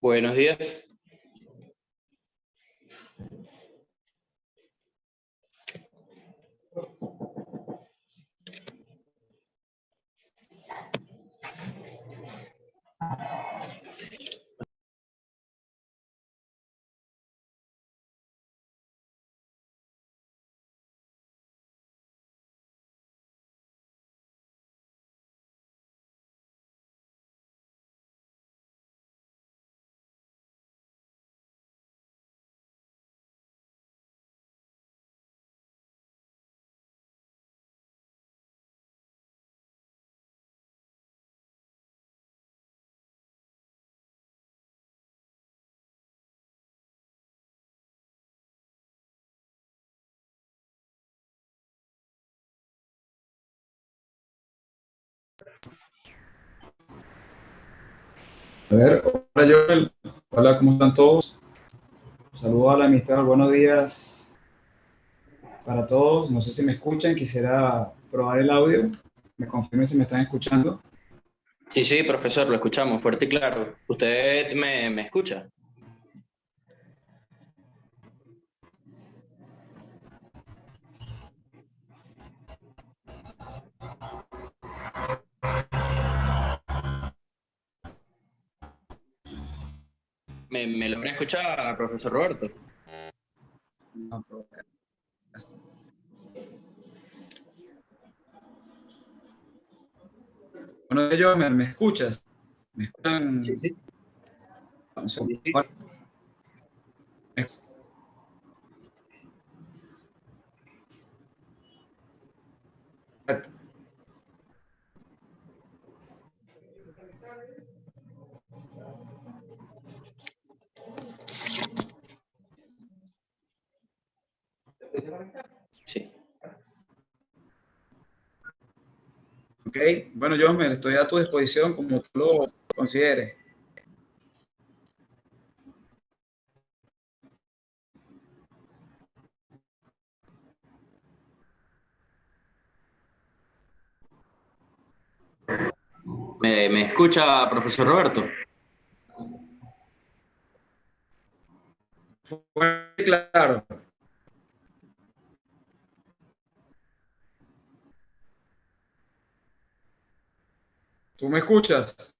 Buenos días. A ver, hola Joel, hola, ¿cómo están todos? Saludos a la amistad, buenos días para todos. No sé si me escuchan, quisiera probar el audio. Me confirmen si me están escuchando. Sí, sí, profesor, lo escuchamos fuerte y claro. ¿Usted me escucha? ¿Me logra escuchar, profesor Roberto? No, bueno, Joel, ¿me escuchas? ¿Me Sí, escuchan? sí. Un segundo. Sí, sí. Sí. Ok, bueno, Joel, me estoy a tu disposición como tú lo consideres. ¿Me escucha, profesor Roberto? Fuerte y claro. ¿Tú me escuchas?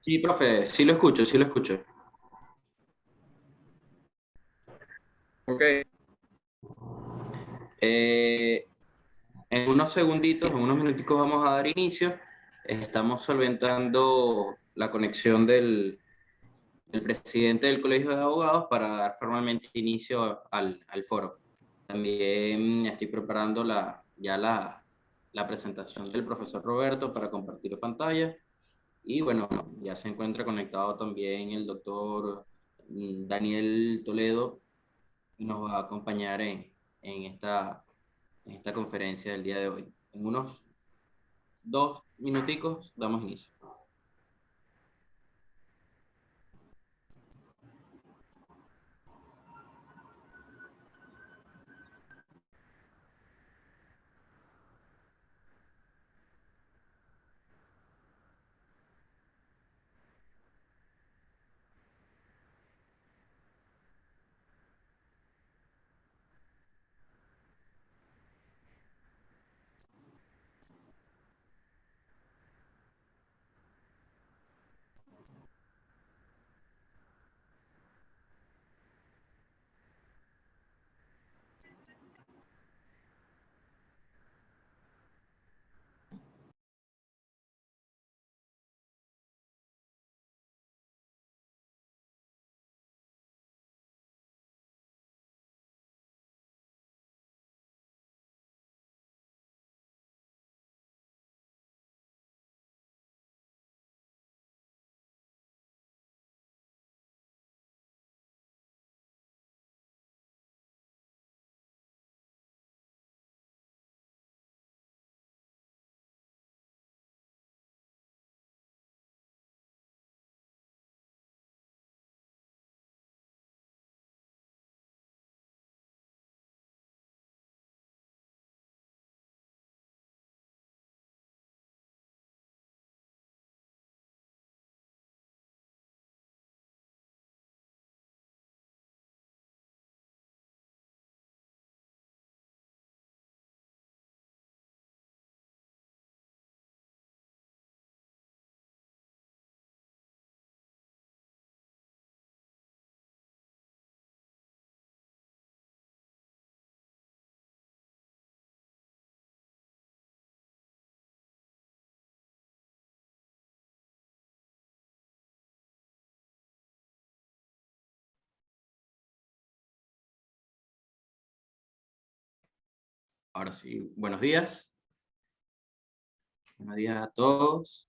Sí, profe, sí lo escucho, sí lo escucho. Ok, Eh, en unos segunditos, en unos minuticos vamos a dar inicio. Estamos solventando la conexión del presidente del Colegio de Abogados para dar formalmente inicio al foro. También estoy preparando la presentación del profesor Roberto para compartir pantalla. Y bueno, ya se encuentra conectado también el doctor Daniel Toledo y nos va a acompañar en en esta conferencia del día de hoy. En unos 2 minuticos damos inicio. Ahora sí, buenos días. Buenos días a todos.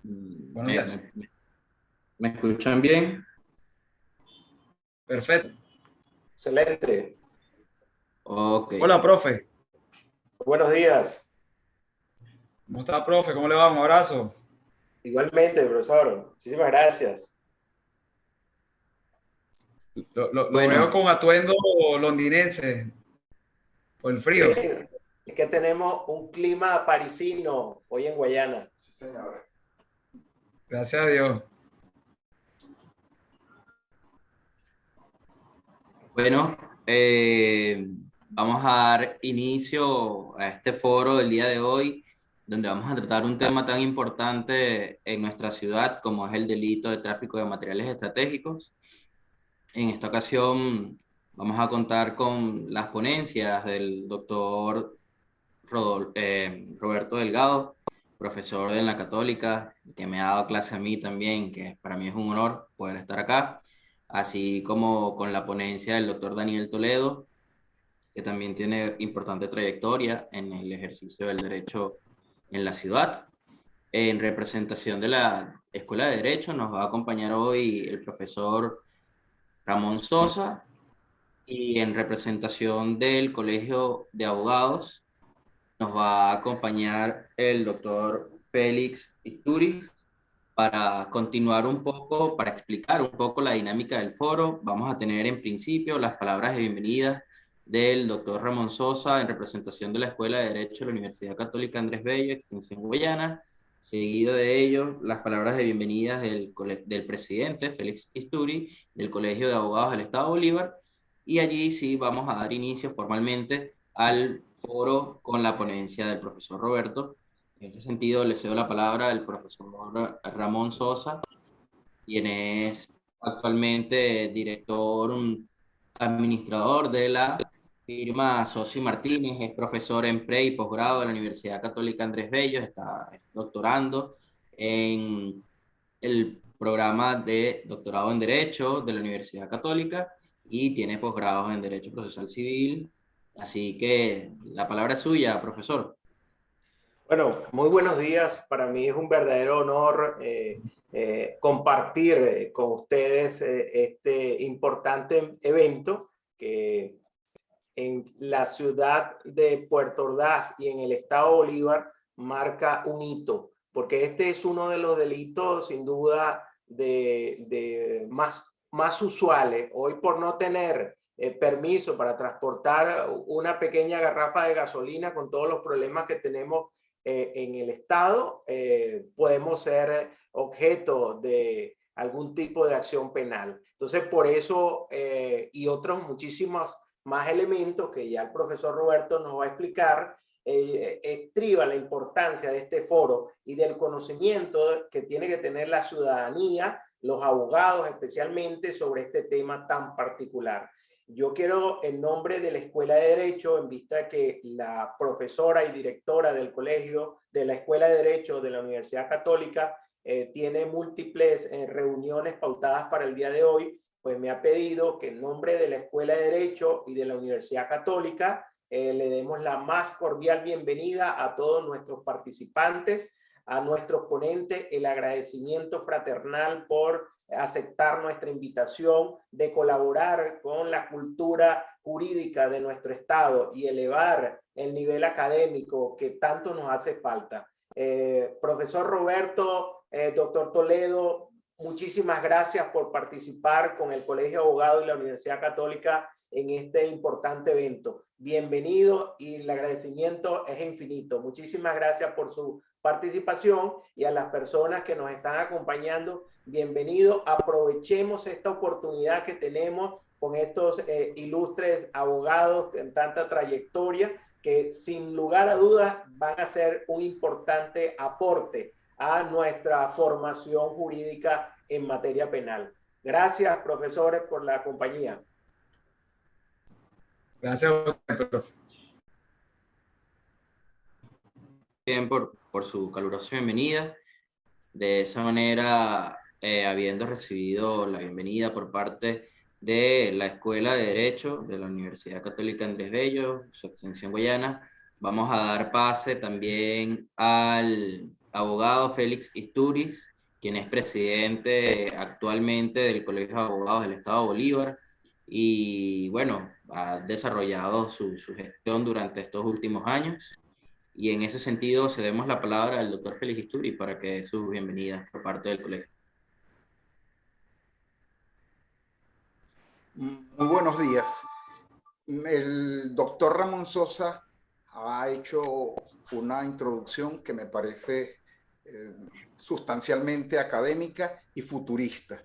Buenos días. ¿Me escuchan bien? Perfecto. Excelente. Ok. Hola, profe. Buenos días. ¿Cómo está, profe? ¿Cómo le va? Un abrazo. Igualmente, profesor. Muchísimas gracias. Lo veo Bueno, con atuendo londinense por el Sí, frío. es que tenemos un clima parisino hoy en Guayana. Sí, señor. Gracias a Dios. bueno, vamos a dar inicio a este foro del día de hoy, donde vamos a tratar un tema tan importante en nuestra ciudad como es el delito de tráfico de materiales estratégicos. En esta ocasión vamos a contar con las ponencias del doctor Roberto Delgado, profesor de la Católica, que me ha dado clase a mí también, que para mí es un honor poder estar acá, así como con la ponencia del doctor Daniel Toledo, que también tiene importante trayectoria en el ejercicio del derecho en la ciudad. En representación de la Escuela de Derecho nos va a acompañar hoy el profesor Ramón Sosa, y en representación del Colegio de Abogados nos va a acompañar el doctor Félix Isturiz para continuar un poco, para explicar un poco la dinámica del foro. Vamos a tener en principio las palabras de bienvenida del doctor Ramón Sosa en representación de la Escuela de Derecho de la Universidad Católica Andrés Bello, Extensión Guayana. Seguido de ello, las palabras de bienvenida del presidente Félix Isturiz del Colegio de Abogados del Estado Bolívar. Y allí sí vamos a dar inicio formalmente al foro con la ponencia del profesor Roberto. En ese sentido, le cedo la palabra al profesor Ramón Sosa, quien es actualmente director administrador de la firma Sosi Martínez, es profesor en pre y posgrado de la Universidad Católica Andrés Bello, está doctorando en el programa de doctorado en Derecho de la Universidad Católica y tiene posgrados en Derecho Procesal Civil. Así que la palabra es suya, profesor. Bueno, muy buenos días. Para mí es un verdadero honor compartir con ustedes este importante evento que en la ciudad de Puerto Ordaz y en el estado Bolívar marca un hito, porque este es uno de los delitos sin duda más usuales. Hoy por no tener permiso para transportar una pequeña garrafa de gasolina con todos los problemas que tenemos en el estado, podemos ser objeto de algún tipo de acción penal. Entonces, por eso y otros muchísimos más elementos que ya el profesor Roberto nos va a explicar, estriba la importancia de este foro y del conocimiento que tiene que tener la ciudadanía, los abogados especialmente, sobre este tema tan particular. Yo quiero, en nombre de la Escuela de Derecho, en vista de que la profesora y directora del colegio de la Escuela de Derecho de la Universidad Católica tiene múltiples reuniones pautadas para el día de hoy, pues me ha pedido que en nombre de la Escuela de Derecho y de la Universidad Católica le demos la más cordial bienvenida a todos nuestros participantes, a nuestros ponentes, el agradecimiento fraternal por aceptar nuestra invitación de colaborar con la cultura jurídica de nuestro estado y elevar el nivel académico que tanto nos hace falta. Profesor Roberto, doctor Toledo, muchísimas gracias por participar con el Colegio de Abogados y la Universidad Católica en este importante evento. Bienvenido y el agradecimiento es infinito. Muchísimas gracias por su participación y a las personas que nos están acompañando, bienvenido. Aprovechemos esta oportunidad que tenemos con estos ilustres abogados en tanta trayectoria que sin lugar a dudas van a ser un importante aporte a nuestra formación jurídica en materia penal. Gracias, profesores, por la compañía. Gracias a usted, profe. Bien, por su calurosa bienvenida. De esa manera, habiendo recibido la bienvenida por parte de la Escuela de Derecho de la Universidad Católica Andrés Bello, su extensión Guayana, vamos a dar pase también al abogado Félix Isturiz, quien es presidente actualmente del Colegio de Abogados del Estado Bolívar y bueno, ha desarrollado su gestión durante estos últimos años. Y en ese sentido, cedemos la palabra al doctor Félix Isturi para que dé sus bienvenidas por parte del colegio. Muy buenos días. El doctor Ramón Sosa ha hecho una introducción que me parece sustancialmente académica y futurista.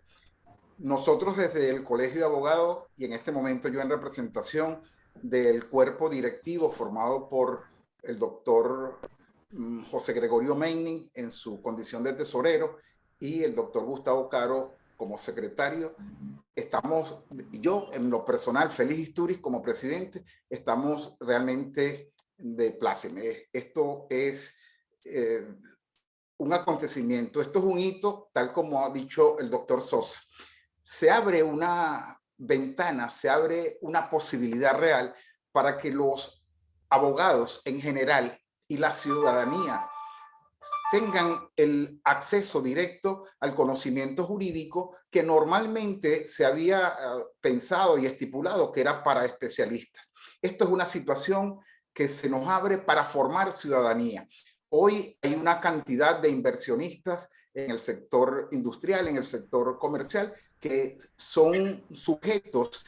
Nosotros desde el Colegio de Abogados, y en este momento yo en representación del cuerpo directivo formado por el doctor José Gregorio Meining en su condición de tesorero y el doctor Gustavo Caro como secretario, estamos, yo en lo personal, Félix Isturiz como presidente, estamos realmente de pláceme. Esto es un acontecimiento, esto es un hito, tal como ha dicho el doctor Sosa. Se abre una ventana, se abre una posibilidad real para que los abogados en general y la ciudadanía tengan el acceso directo al conocimiento jurídico que normalmente se había pensado y estipulado que era para especialistas. Esto es una situación que se nos abre para formar ciudadanía. Hoy hay una cantidad de inversionistas en el sector industrial, en el sector comercial, que son sujetos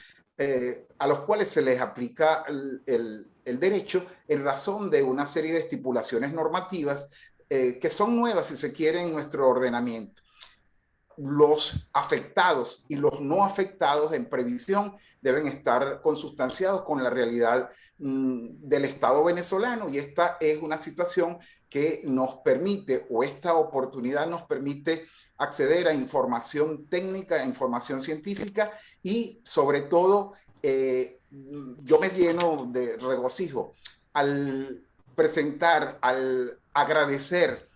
a los cuales se les aplica el derecho en razón de una serie de estipulaciones normativas que son nuevas, si se quiere, en nuestro ordenamiento. Los afectados y los no afectados en previsión deben estar consustanciados con la realidad del Estado venezolano, y esta es una situación que nos permite, o esta oportunidad nos permite acceder a información técnica, a información científica y sobre todo yo me lleno de regocijo al presentar, al agradecer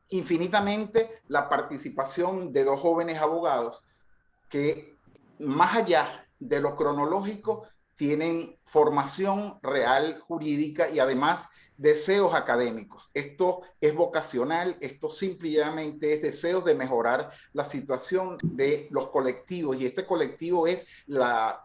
infinitamente la participación de dos jóvenes abogados que, más allá de lo cronológico, tienen formación real jurídica y además deseos académicos. Esto es vocacional, esto simplemente es deseos de mejorar la situación de los colectivos, y este colectivo es la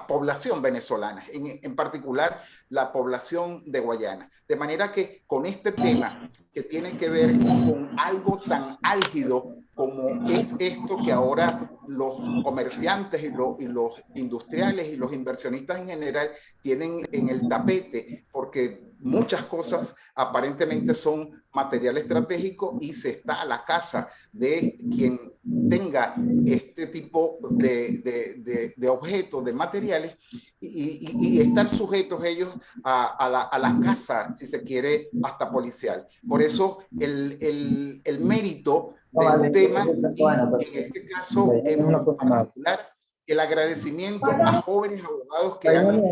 población venezolana, en particular la población de Guayana. De manera que con este tema que tiene que ver con algo tan álgido como es esto que ahora los comerciantes y los industriales y los inversionistas en general tienen en el tapete, porque muchas cosas aparentemente son material estratégico y se está a la casa de quien tenga este tipo de objetos, de materiales, y estar sujetos ellos a la casa, si se quiere, hasta policial. Por eso el mérito del tema, y en este caso en particular, el agradecimiento a jóvenes abogados que han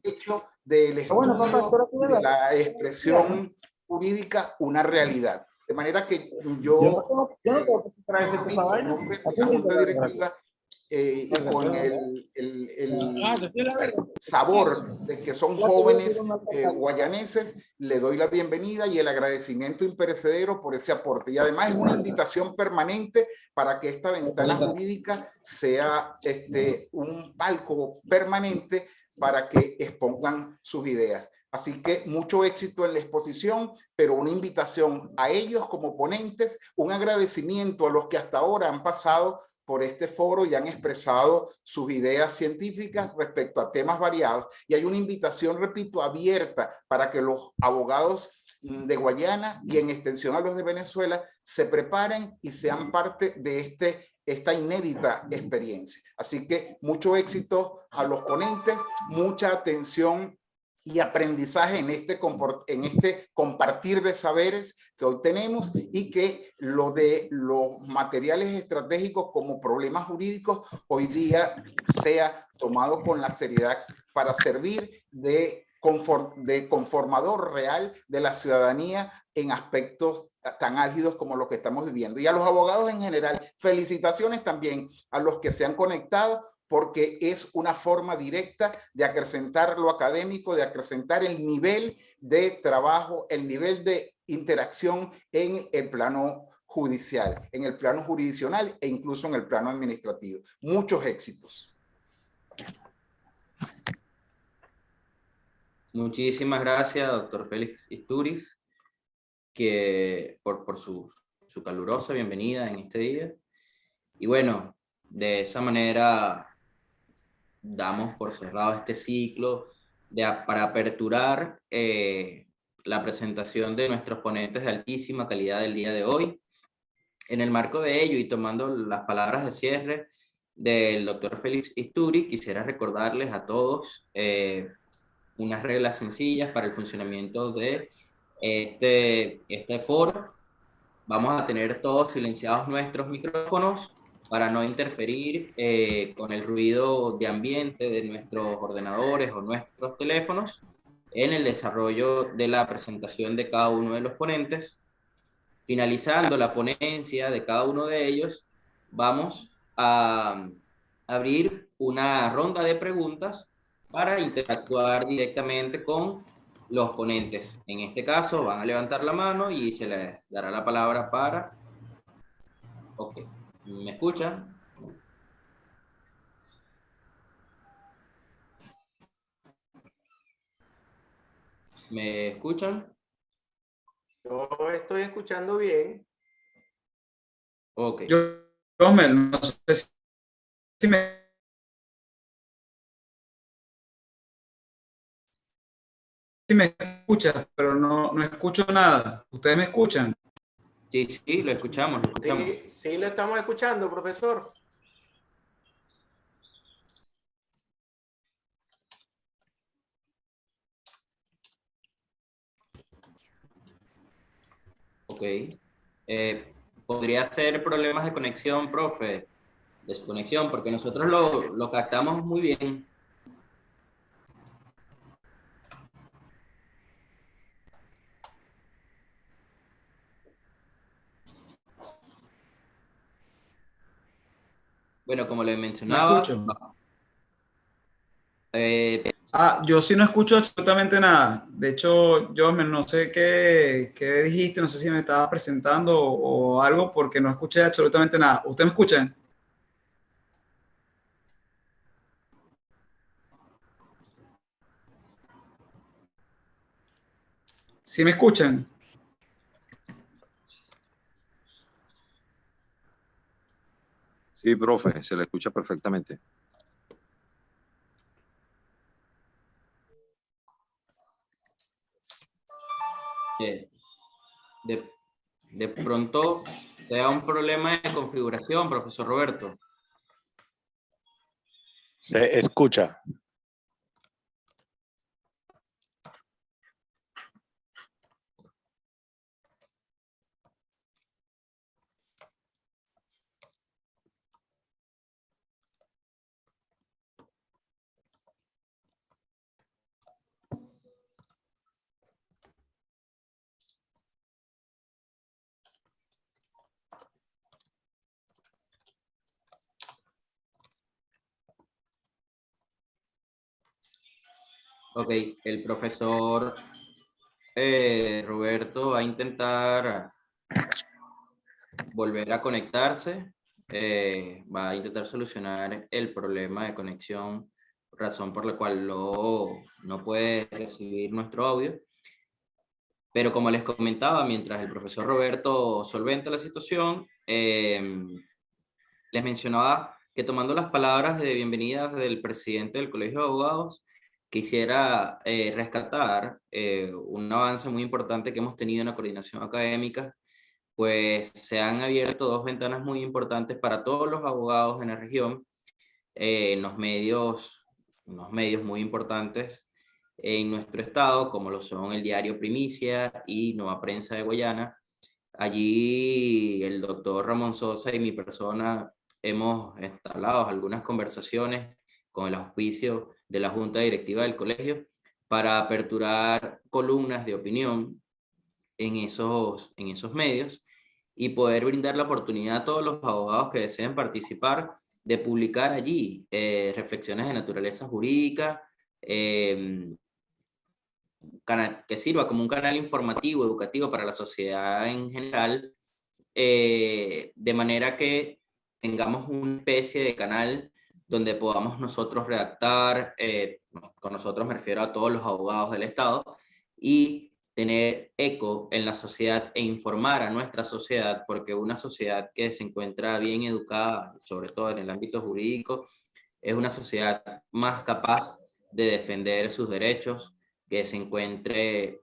hecho del estudio de la expresión jurídica una realidad. De manera que yo en nombre de la Junta Directiva y con el sabor de que son jóvenes guayaneses, le doy la bienvenida y el agradecimiento imperecedero por ese aporte. Y además es una invitación permanente para que esta ventana jurídica sea un palco permanente para que expongan sus ideas. Así que mucho éxito en la exposición, pero una invitación a ellos como ponentes, un agradecimiento a los que hasta ahora han pasado por este foro y han expresado sus ideas científicas respecto a temas variados. Y hay una invitación, repito, abierta para que los abogados de Guayana y en extensión a los de Venezuela se preparen y sean parte de esta inédita experiencia. Así que mucho éxito a los ponentes, mucha atención y aprendizaje en este compartir de saberes que hoy tenemos, y que lo de los materiales estratégicos como problemas jurídicos hoy día sea tomado con la seriedad para servir de conformador real de la ciudadanía en aspectos tan álgidos como los que estamos viviendo. Y a los abogados en general, felicitaciones también a los que se han conectado, porque es una forma directa de acrecentar lo académico, de acrecentar el nivel de trabajo, el nivel de interacción en el plano judicial, en el plano jurisdiccional e incluso en el plano administrativo. Muchos éxitos. Muchísimas gracias, doctor Félix Istúriz, por su calurosa bienvenida en este día. Y bueno, de esa manera damos por cerrado este ciclo para aperturar la presentación de nuestros ponentes de altísima calidad del día de hoy. En el marco de ello y tomando las palabras de cierre del doctor Félix Istúriz, quisiera recordarles a todos unas reglas sencillas para el funcionamiento de este foro. Vamos a tener todos silenciados nuestros micrófonos para no interferir con el ruido de ambiente de nuestros ordenadores o nuestros teléfonos en el desarrollo de la presentación de cada uno de los ponentes. Finalizando la ponencia de cada uno de ellos, vamos a abrir una ronda de preguntas para interactuar directamente con los ponentes. En este caso, van a levantar la mano y se les dará la palabra para... Ok, ¿me escuchan? ¿Me escuchan? Yo estoy escuchando bien. Ok. No sé si me escuchas, pero no escucho nada. ¿Ustedes me escuchan? Sí, sí, lo escuchamos, lo escuchamos. Sí, sí, lo estamos escuchando, profesor. Ok. Podría ser problemas de conexión, profe, de su conexión, porque nosotros lo captamos muy bien. Bueno, como le No mencionaba, escucho. eh, Yo sí no escucho absolutamente nada. De hecho, yo no sé qué dijiste, no sé si me estabas presentando o algo, porque no escuché absolutamente nada. ¿Ustedes me escuchan? ¿Sí me escuchan? Sí, profe, se le escucha perfectamente. de pronto sea un problema de configuración, profesor Roberto. Se escucha. Ok, el profesor Roberto va a intentar volver a conectarse, va a intentar solucionar el problema de conexión, razón por la cual no puede recibir nuestro audio. Pero como les comentaba, mientras el profesor Roberto solventa la situación, les mencionaba que tomando las palabras de bienvenida del presidente del Colegio de Abogados, quisiera rescatar un avance muy importante que hemos tenido en la coordinación académica, pues se han abierto dos ventanas muy importantes para todos los abogados en la región, en unos medios muy importantes en nuestro estado, como lo son el diario Primicia y Nueva Prensa de Guayana. Allí el doctor Ramón Sosa y mi persona hemos entablado algunas conversaciones con el auspicio de la Junta Directiva del Colegio para aperturar columnas de opinión en esos medios y poder brindar la oportunidad a todos los abogados que deseen participar de publicar allí reflexiones de naturaleza jurídica, que sirva como un canal informativo, educativo para la sociedad en general, de manera que tengamos una especie de canal donde podamos nosotros redactar, con nosotros me refiero a todos los abogados del Estado, y tener eco en la sociedad e informar a nuestra sociedad, porque una sociedad que se encuentra bien educada, sobre todo en el ámbito jurídico, es una sociedad más capaz de defender sus derechos, que se encuentre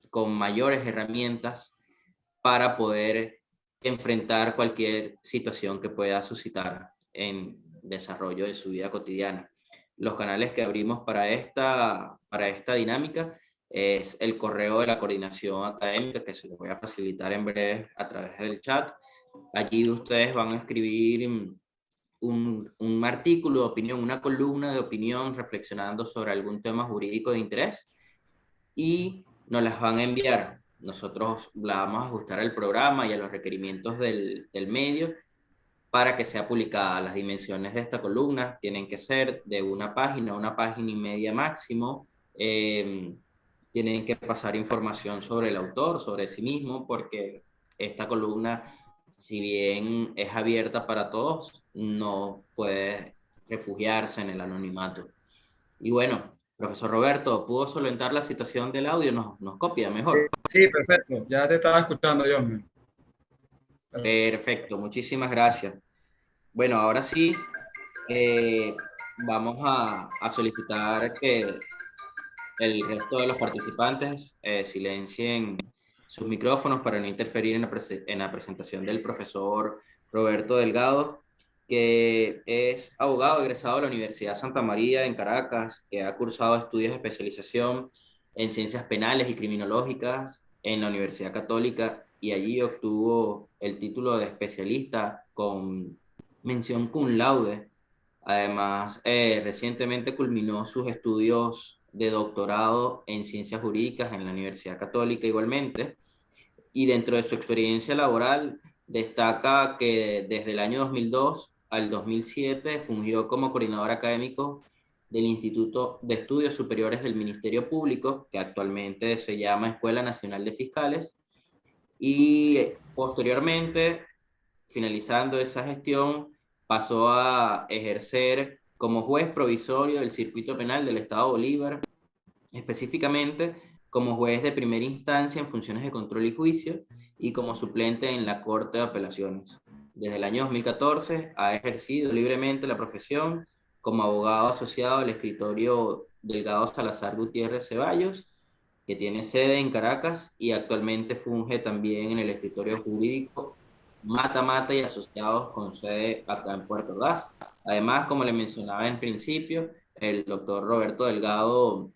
con mayores herramientas para poder enfrentar cualquier situación que pueda suscitar en desarrollo de su vida cotidiana. Los canales que abrimos para esta dinámica es el correo de la coordinación académica, que se los voy a facilitar en breve a través del chat. Allí ustedes van a escribir un artículo de opinión, una columna de opinión reflexionando sobre algún tema jurídico de interés y nos las van a enviar. Nosotros la vamos a ajustar al programa y a los requerimientos del medio para que sea publicada. Las dimensiones de esta columna tienen que ser de una página y media máximo. Tienen que pasar información sobre el autor, sobre sí mismo, porque esta columna, si bien es abierta para todos, no puede refugiarse en el anonimato. Y bueno, profesor Roberto, ¿pudo solventar la situación del audio? Nos copia mejor. Sí, perfecto. Ya te estaba escuchando, John. Perfecto, muchísimas gracias. Bueno, ahora sí, vamos a solicitar que el resto de los participantes silencien sus micrófonos para no interferir en la presentación del profesor Roberto Delgado, que es abogado egresado de la Universidad Santa María en Caracas, que ha cursado estudios de especialización en ciencias penales y criminológicas en la Universidad Católica y allí obtuvo el título de especialista con mención cum laude. Además, recientemente culminó sus estudios de doctorado en ciencias jurídicas en la Universidad Católica igualmente, y dentro de su experiencia laboral destaca que desde el año 2002 al 2007 fungió como coordinador académico del Instituto de Estudios Superiores del Ministerio Público, que actualmente se llama Escuela Nacional de Fiscales, y posteriormente, finalizando esa gestión, pasó a ejercer como juez provisorio del Circuito Penal del Estado Bolívar, específicamente como juez de primera instancia en funciones de control y juicio y como suplente en la Corte de Apelaciones. Desde el año 2014 ha ejercido libremente la profesión como abogado asociado al escritorio Delgado Salazar Gutiérrez Ceballos, que tiene sede en Caracas y actualmente funge también en el escritorio jurídico Mata Mata y Asociados con sede acá en Puerto Ordaz. Además, como le mencionaba en principio, el doctor Roberto Delgado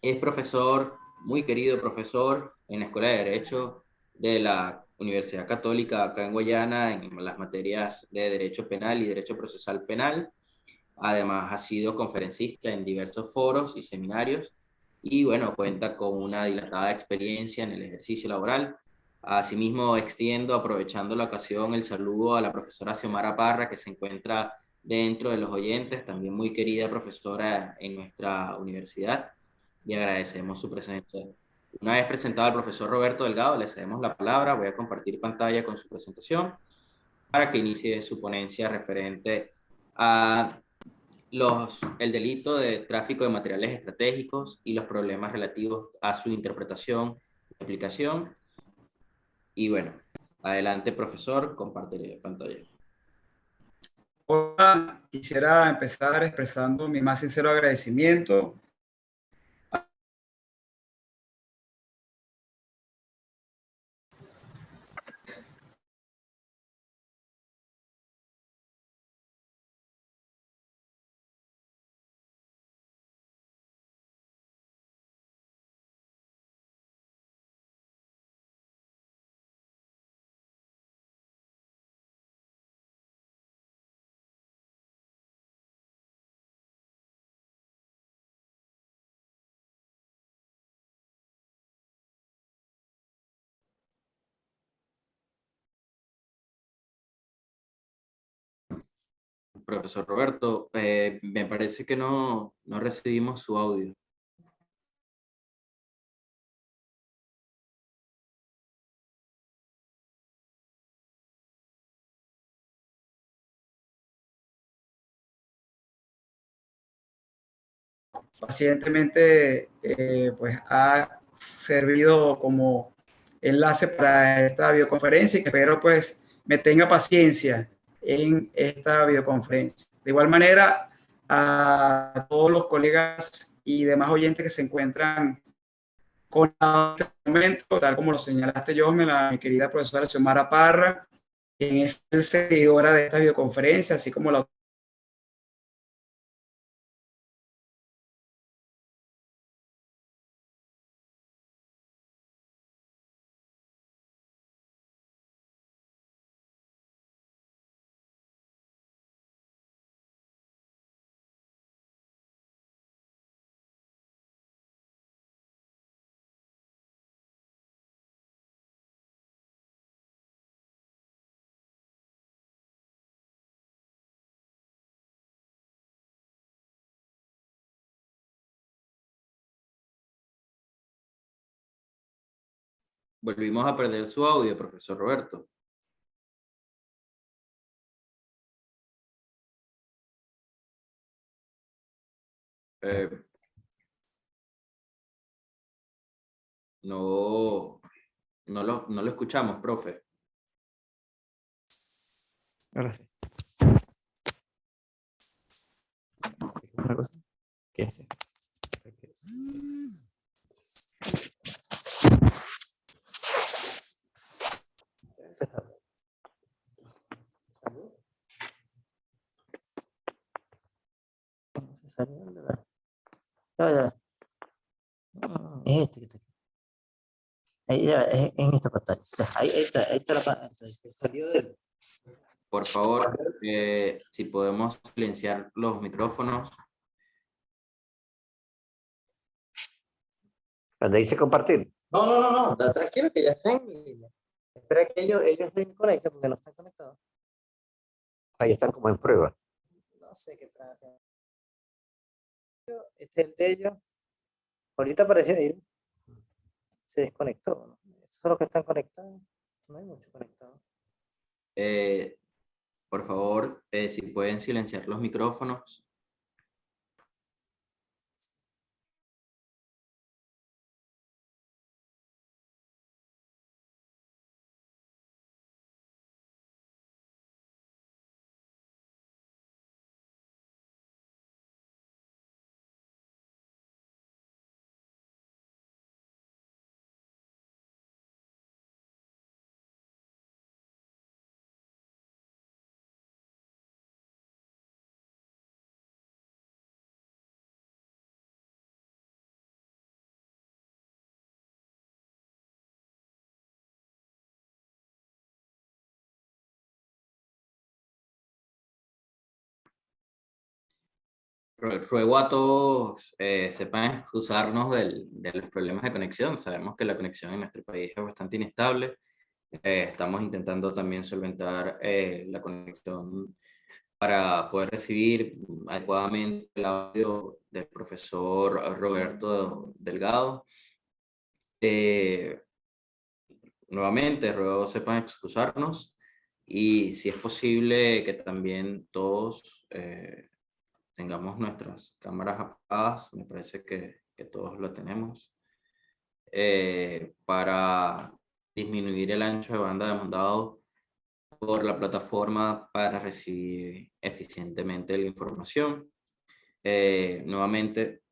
es profesor, muy querido profesor en la Escuela de Derecho de la Universidad Católica acá en Guayana en las materias de Derecho Penal y Derecho Procesal Penal. Además, ha sido conferencista en diversos foros y seminarios y, bueno, cuenta con una dilatada experiencia en el ejercicio laboral. Asimismo, extiendo, aprovechando la ocasión, el saludo a la profesora Xiomara Parra, que se encuentra dentro de los oyentes, también muy querida profesora en nuestra universidad, y agradecemos su presencia. Una vez presentado al profesor Roberto Delgado, le cedemos la palabra. Voy a compartir pantalla con su presentación para que inicie su ponencia referente a el delito de tráfico de materiales estratégicos y los problemas relativos a su interpretación y aplicación. Y bueno, adelante, profesor, comparte pantalla. Hola, quisiera empezar expresando mi más sincero agradecimiento profesor Roberto, me parece que no recibimos su audio. Pacientemente pues ha servido como enlace para esta videoconferencia y que espero pues me tenga paciencia en esta videoconferencia. De igual manera, a todos los colegas y demás oyentes que se encuentran con este momento, tal como lo señalaste, mi querida profesora Xiomara Parra, quien es seguidora de esta videoconferencia, así como la Volvimos a perder su audio, profesor Roberto. No lo escuchamos, profe. Ahora sí. Una cosa. ¿Qué hace? Ya. Es este que está aquí. Ahí ya, en esta pantalla. Ahí está la pantalla. Salió de... Por favor, si podemos silenciar los micrófonos. Cuando dice compartir. No. Tranquilo que ya está en línea. Espera que ellos se conecten porque no están conectados. Ahí están como en prueba. No sé qué trata. Este es el de ellos. Ahorita apareció ahí. Se desconectó, ¿no? Esos son los que están conectados. No hay mucho conectado. Por favor, si pueden silenciar los micrófonos. Ruego a todos sepan excusarnos de los problemas de conexión. Sabemos que la conexión en nuestro país es bastante inestable. Estamos intentando también solventar la conexión para poder recibir adecuadamente el audio del profesor Roberto Delgado. Nuevamente, ruego sepan excusarnos y si es posible que también todos tengamos nuestras cámaras apagadas. Me parece que todos lo tenemos, para disminuir el ancho de banda demandado por la plataforma para recibir eficientemente la información. Nuevamente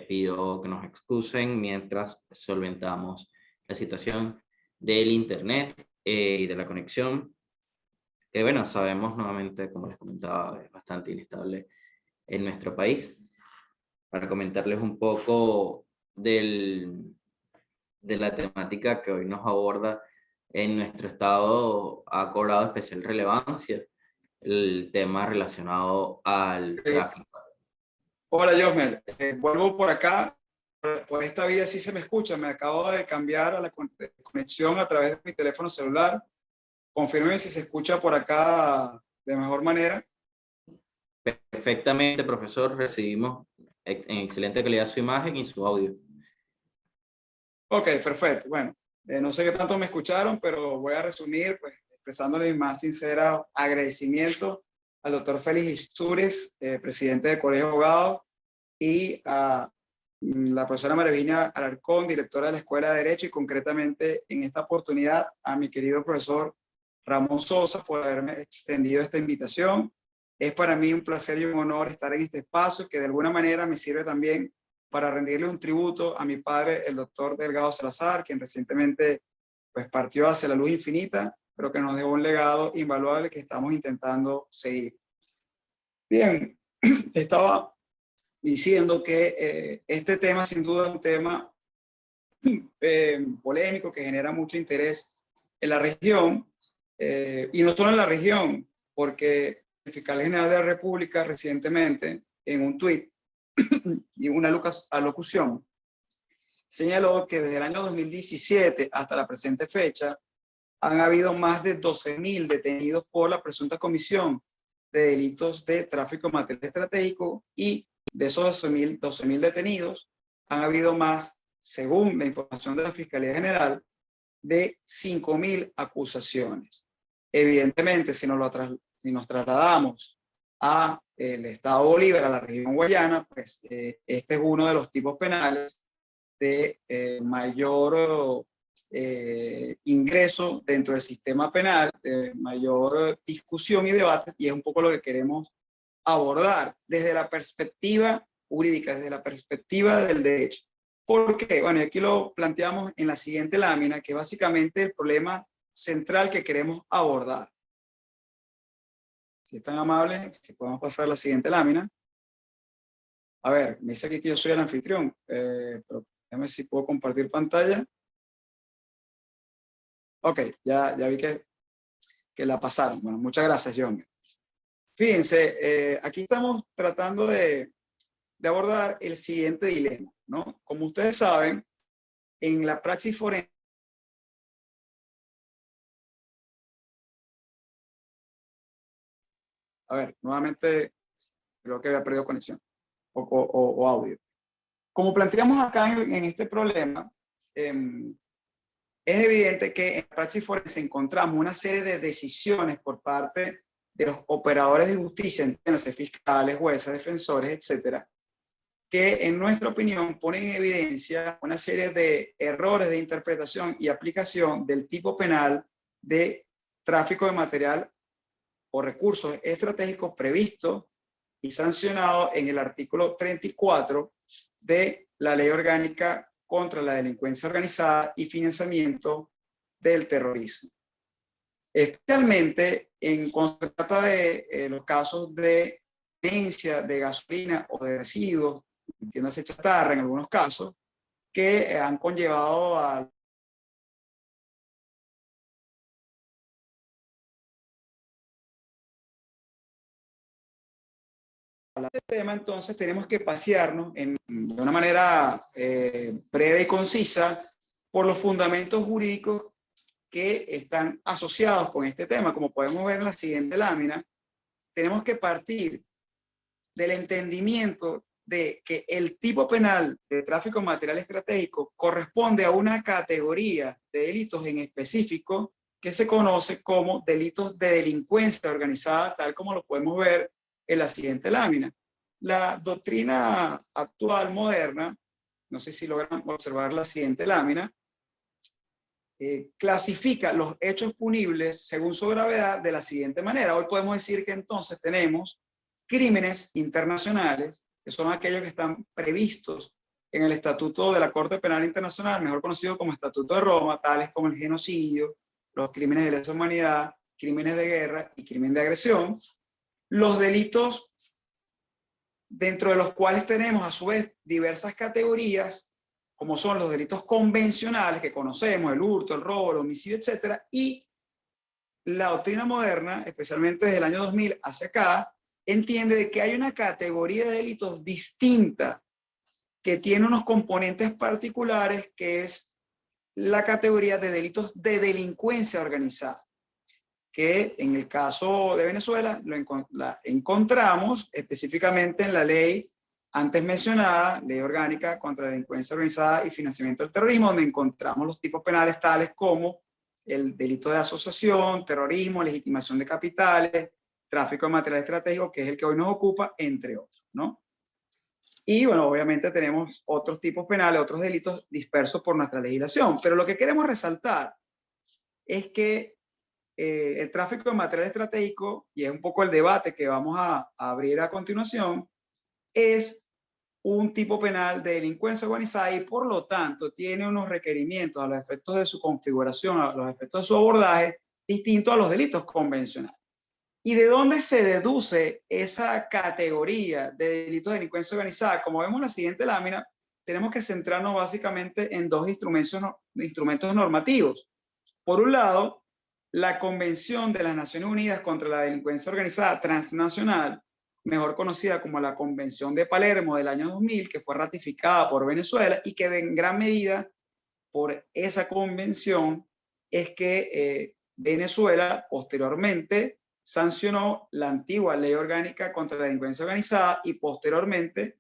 pido que nos excusen mientras solventamos la situación del internet y de la conexión, que bueno, sabemos nuevamente, como les comentaba, es bastante inestable en nuestro país. Para comentarles un poco de la temática que hoy nos aborda, en nuestro estado ha cobrado especial relevancia el tema relacionado al tráfico. Hola, Josmer. Vuelvo por acá. Por esta vía sí se me escucha. Me acabo de cambiar a la conexión a través de mi teléfono celular. Confirme si se escucha por acá de mejor manera. Perfectamente, profesor. Recibimos en excelente calidad su imagen y su audio. Ok, perfecto. Bueno, no sé qué tanto me escucharon, pero voy a resumir, pues, expresándole mi más sincero agradecimiento al doctor Félix Istúriz, presidente del Colegio de Abogados, y a la profesora María Virginia Alarcón, directora de la Escuela de Derecho, y concretamente en esta oportunidad a mi querido profesor Ramón Sosa por haberme extendido esta invitación. Es para mí un placer y un honor estar en este espacio que de alguna manera me sirve también para rendirle un tributo a mi padre, el doctor Delgado Salazar, quien recientemente pues, partió hacia la luz infinita, pero que nos dejó un legado invaluable que estamos intentando seguir. Bien, estaba diciendo que este tema sin duda es un tema polémico que genera mucho interés en la región, y no solo en la región, porque el fiscal general de la República recientemente en un tuit y una alocución señaló que desde el año 2017 hasta la presente fecha han habido más de 12.000 detenidos por la presunta comisión de delitos de tráfico de material estratégico, y de esos 12.000 detenidos han habido más, según la información de la Fiscalía General, de 5.000 acusaciones. Evidentemente, si nos trasladamos a el Estado Bolívar, a la región Guayana, pues este es uno de los tipos penales de mayor ingreso dentro del sistema penal, de mayor discusión y debate, y es un poco lo que queremos abordar desde la perspectiva jurídica, desde la perspectiva del derecho. ¿Por qué? Bueno, aquí lo planteamos en la siguiente lámina, que es básicamente el problema central que queremos abordar. Si es tan amable, si podemos pasar a la siguiente lámina. A ver, me dice aquí que yo soy el anfitrión, pero déjame si puedo compartir pantalla. Ok, ya vi que la pasaron. Bueno, muchas gracias, John. Fíjense, aquí estamos tratando de abordar el siguiente dilema, ¿no? Como ustedes saben, en la praxis forense, a ver, nuevamente creo que había perdido conexión o audio. Como planteamos acá en este problema, es evidente que en la praxis forense encontramos una serie de decisiones por parte de los operadores de justicia, entiéndase, fiscales, jueces, defensores, etcétera, que en nuestra opinión ponen en evidencia una serie de errores de interpretación y aplicación del tipo penal de tráfico de material o recursos estratégicos previsto y sancionado en el artículo 34 de la Ley Orgánica contra la Delincuencia Organizada y Financiamiento del Terrorismo. Especialmente cuando se trata de los casos de tenencia de gasolina o de residuos, entiéndase chatarra en algunos casos, que han conllevado a este tema. Entonces tenemos que pasearnos de una manera breve y concisa por los fundamentos jurídicos que están asociados con este tema. Como podemos ver en la siguiente lámina, tenemos que partir del entendimiento de que el tipo penal de tráfico de material estratégico corresponde a una categoría de delitos en específico que se conoce como delitos de delincuencia organizada, tal como lo podemos ver en la siguiente lámina. La doctrina actual moderna, no sé si logran observar la siguiente lámina, clasifica los hechos punibles según su gravedad de la siguiente manera. Hoy podemos decir que entonces tenemos crímenes internacionales, que son aquellos que están previstos en el Estatuto de la Corte Penal Internacional, mejor conocido como Estatuto de Roma, tales como el genocidio, los crímenes de lesa humanidad, crímenes de guerra y crimen de agresión. Los delitos dentro de los cuales tenemos a su vez diversas categorías, como son los delitos convencionales que conocemos, el hurto, el robo, el homicidio, etcétera, y la doctrina moderna, especialmente desde el año 2000 hacia acá, entiende de que hay una categoría de delitos distinta que tiene unos componentes particulares, que es la categoría de delitos de delincuencia organizada, que en el caso de Venezuela la encontramos específicamente en la ley antes mencionada, Ley Orgánica contra la Delincuencia Organizada y Financiamiento del Terrorismo, donde encontramos los tipos penales tales como el delito de asociación, terrorismo, legitimación de capitales, tráfico de material estratégico, que es el que hoy nos ocupa, entre otros, ¿no? Y bueno, obviamente tenemos otros tipos penales, otros delitos dispersos por nuestra legislación, pero lo que queremos resaltar es que el tráfico de material estratégico, y es un poco el debate que vamos a abrir a continuación, es un tipo penal de delincuencia organizada y por lo tanto tiene unos requerimientos a los efectos de su configuración, a los efectos de su abordaje, distintos a los delitos convencionales. ¿Y de dónde se deduce esa categoría de delitos de delincuencia organizada? Como vemos en la siguiente lámina, tenemos que centrarnos básicamente en dos instrumentos normativos. Por un lado, la Convención de las Naciones Unidas contra la Delincuencia Organizada Transnacional, mejor conocida como la Convención de Palermo del año 2000, que fue ratificada por Venezuela y que en gran medida por esa convención es que Venezuela posteriormente sancionó la antigua Ley Orgánica contra la Delincuencia Organizada y posteriormente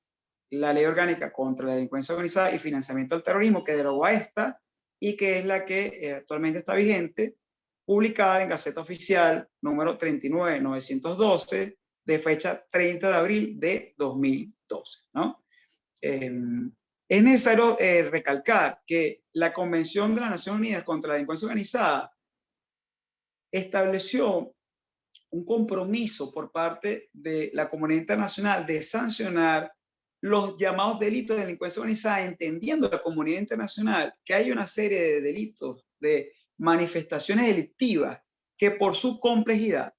la Ley Orgánica contra la Delincuencia Organizada y Financiamiento del Terrorismo, que derogó a esta y que es la que actualmente está vigente, publicada en Gaceta Oficial número 39.912 de fecha 30 de abril de 2012, ¿no? Es necesario recalcar que la Convención de las Naciones Unidas contra la Delincuencia Organizada estableció un compromiso por parte de la comunidad internacional de sancionar los llamados delitos de delincuencia organizada, entendiendo la comunidad internacional que hay una serie de delitos, de manifestaciones delictivas que por su complejidad,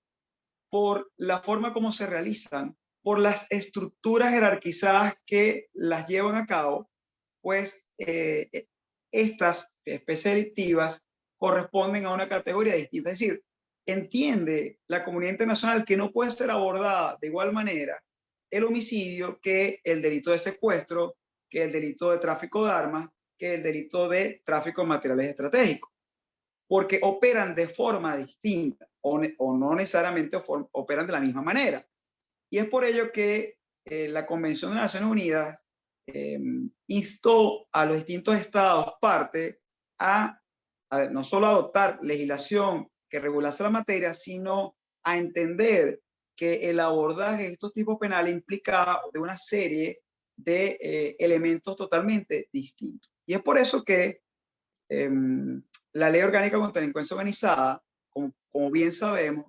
por la forma como se realizan, por las estructuras jerarquizadas que las llevan a cabo, pues estas especies delictivas corresponden a una categoría distinta. Es decir, entiende la comunidad internacional que no puede ser abordada de igual manera el homicidio que el delito de secuestro, que el delito de tráfico de armas, que el delito de tráfico de materiales estratégicos, porque operan de forma distinta o no necesariamente operan de la misma manera. Y es por ello que la Convención de las Naciones Unidas instó a los distintos estados parte a no solo adoptar legislación que regulase la materia, sino a entender que el abordaje de estos tipos penales implicaba de una serie de elementos totalmente distintos. Y es por eso que la Ley Orgánica contra la Delincuencia Organizada, como bien sabemos,